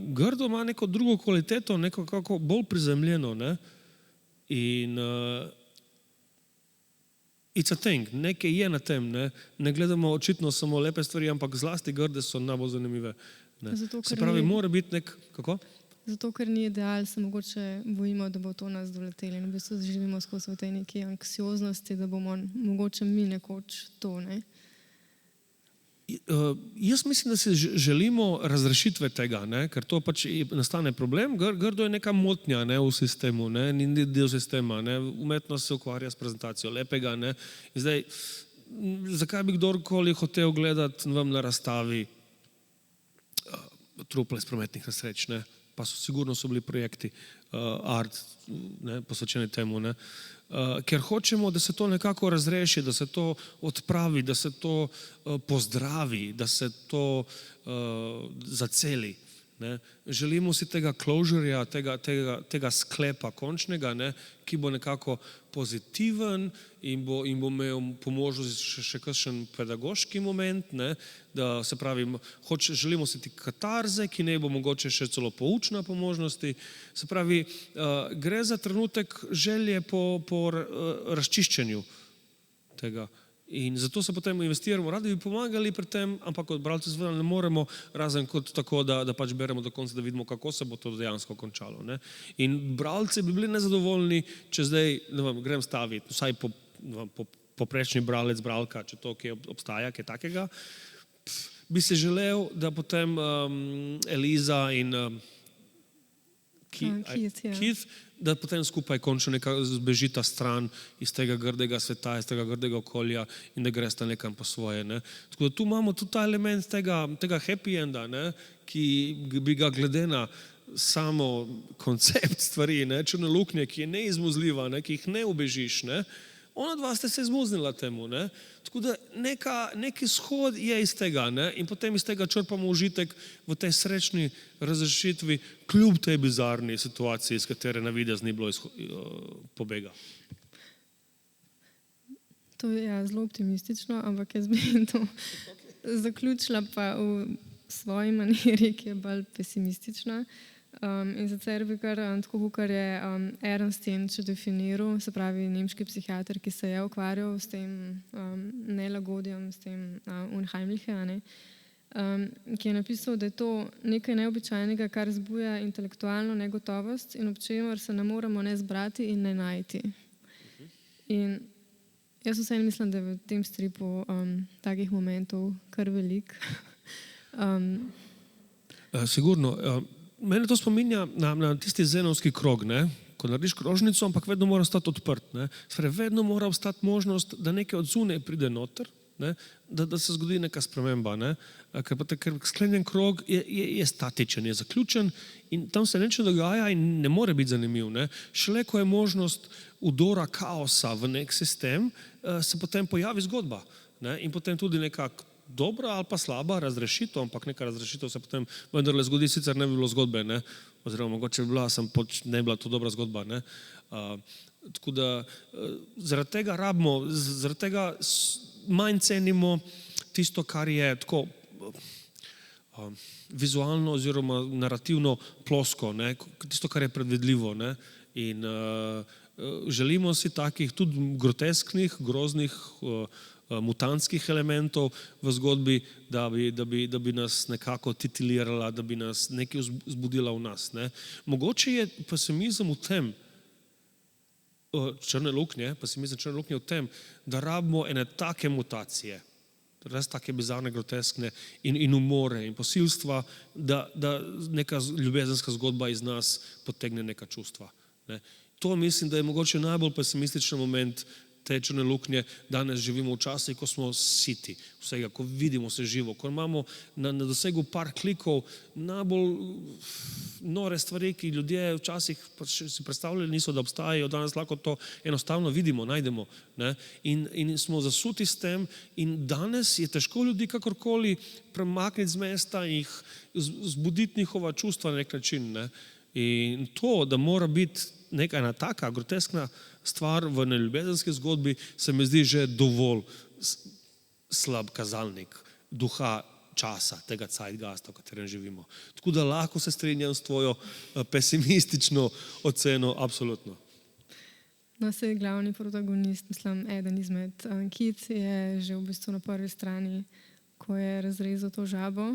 Grdo ima neko drugo kvaliteto, neko kako bolj prizemljeno. In it's a thing, nekaj je na tem. Ne gledamo očitno samo lepe stvari, ampak zlasti grde so najbolj zanimive. Se pravi, mora biti kako? Zato, ker ni ideal, se mogoče bojimo, da bo to nas doleteli. In v bistvu živimo skozi v tej neki anksioznosti, da bomo mogoče mi nekoč to. Jaz mislim, da si želimo razrešitve tega, ker to pač nastane problem. Grdo je neka motnja v sistemu, ni del sistema. Umetnost se ukvarja s prezentacijo lepega. In zdaj, zakaj bi kdorkoli hotel gledati na razstavi truple iz prometnih nesreč, pa sigurno so bili projekti art posvečeni temu, ker hočemo, da se to nekako razreši, da se to odpravi, da se to pozdravi, da se to zaceli. Želimo si tega closureja, tega sklepa končnega, ki bo nekako pozitiven in bo imel po možnosti še kakšen pedagoški moment, da se pravi, želimo si ti katarze, ki ne bo mogoče še celo poučna po možnosti. Se pravi, gre za trenutek želje po razčiščenju tega. In zato se potem investiramo, radi bi pomagali pri tem, ampak kot bralci seveda ne moremo, razen kot tako, da pač beremo do konca, da vidimo, kako se bo to dejansko končalo. In bralci bi bili nezadovoljni, če zdaj, grem staviti, vsaj poprečni bralec, bralka, če to kje obstaja, kaj takega, bi se želel, da potem Eliza in Keith, da potem skupaj končno nekako zbežita stran iz tega grdega sveta, iz tega grdega okolja in da gresta nekam po svoje. Tako da tu imamo tudi ta element tega happy enda, ki bi ga glede na samo koncept stvari, ne, črne luknje, ki je neizmuzljiva, ne, ki jih ne ubežiš, ne, ona dva ste se izmuznila temu, ne. Tako da neki shod je iz tega, ne, in potem iz tega črpamo užitek v tej srečni razrešitvi kljub tej bizarni situaciji, iz katere na videz ni bilo pobega. To je zelo optimistično, ampak jaz bi to zaključila pa v svoji maniri, ki je bolj pesimistična. In sicer bi kar tako, kot je Ernst Jentsch definiral, se pravi nemški psihiater, ki se je ukvarjal s tem nelagodjem, s tem Unheimliche, ki je napisal, da je to nekaj neobičajnega, kar zbuja intelektualno negotovost in ob čemer se ne moremo ne zbrati in ne najti. In jaz vseeno mislim, da je v tem stripu takih momentov kar veliko. Sigurno. Mene to spominja na tisti zenovski krog, ne? Ko narediš krožnico, ampak vedno mora ostati odprt. Ne? Vedno mora ostati možnost, da nekaj od zunaj pride noter, ne? Da se zgodi neka sprememba. Ne? Ker sklenjen krog je statičen, je zaključen in tam se nič ne dogaja in ne more biti zanimiv. Ne? Šele ko je možnost udora kaosa v nek sistem, se potem pojavi zgodba. Ne? In potem tudi nekako dobra ali pa slaba razrešitev, ampak neka razrešitev se potem vendarle zgodi, sicer ne bi bilo zgodbe, ne? Oziroma mogoče bi bila, ne bi bila to dobra zgodba. Ne? Tako da zaradi tega rabimo, zaradi tega manj cenimo tisto, kar je tako vizualno oziroma narativno plosko, ne? Tisto, kar je predvidljivo. Ne? In želimo si takih tudi grotesknih, groznih mutantskih elementov v zgodbi, da bi nas nekako titilirala, da bi nas nekaj vzbudila v nas. Ne? Mogoče je pesimizem v tem, črne luknje v tem, da rabimo ene take mutacije, res take bizarne, groteskne in umore in posilstva, da neka ljubezenska zgodba iz nas potegne neka čustva. Ne? To mislim, da je mogoče najbolj pesimističen moment te črne luknje. Danes živimo v časih, ko smo siti vsega, ko vidimo se živo, ko imamo na dosegu par klikov najbolj nore stvari, ki ljudje včasih si predstavljali niso, da obstajajo, danes lahko to enostavno vidimo, najdemo. Ne? In smo zasuti s tem in danes je težko ljudi kakorkoli premakniti z mesta in jih zbuditi njihova čustva na nek način. Ne? In to, da mora biti neka ena taka groteskna stvar v neljubezenski zgodbi, se mi zdi že dovolj slab kazalnik duha časa, tega zeitgeista, v katerem živimo. Tako da lahko se strinjam s tvojo pesimistično oceno, absolutno. No, saj glavni protagonist, mislim, eden izmed Kic je že v bistvu na prvi strani, ko je razrezal to žabo,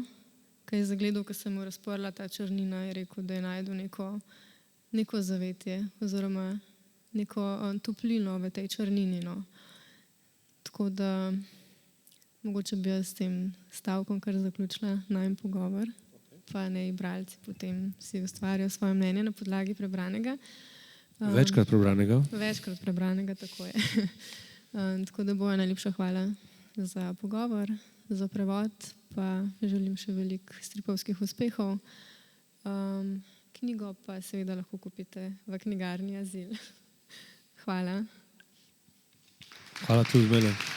ko je zagledal, ko se mu razprla ta črnina, je rekel, da je najdel neko zavetje oziroma neko toplino v tej črnini. No. Tako da mogoče bi jaz s tem stavkom kar zaključila najin pogovor, pa naj bralci potem si ustvarjajo svoje mnenje na podlagi prebranega. Večkrat prebranega? Večkrat prebranega, tako je. Tako da Boja, najlepša hvala za pogovor, za prevod, pa želim še veliko stripovskih uspehov. Knjigo pa seveda lahko kupite v knjigarni Azil. Hvala. Hvala tudi mene.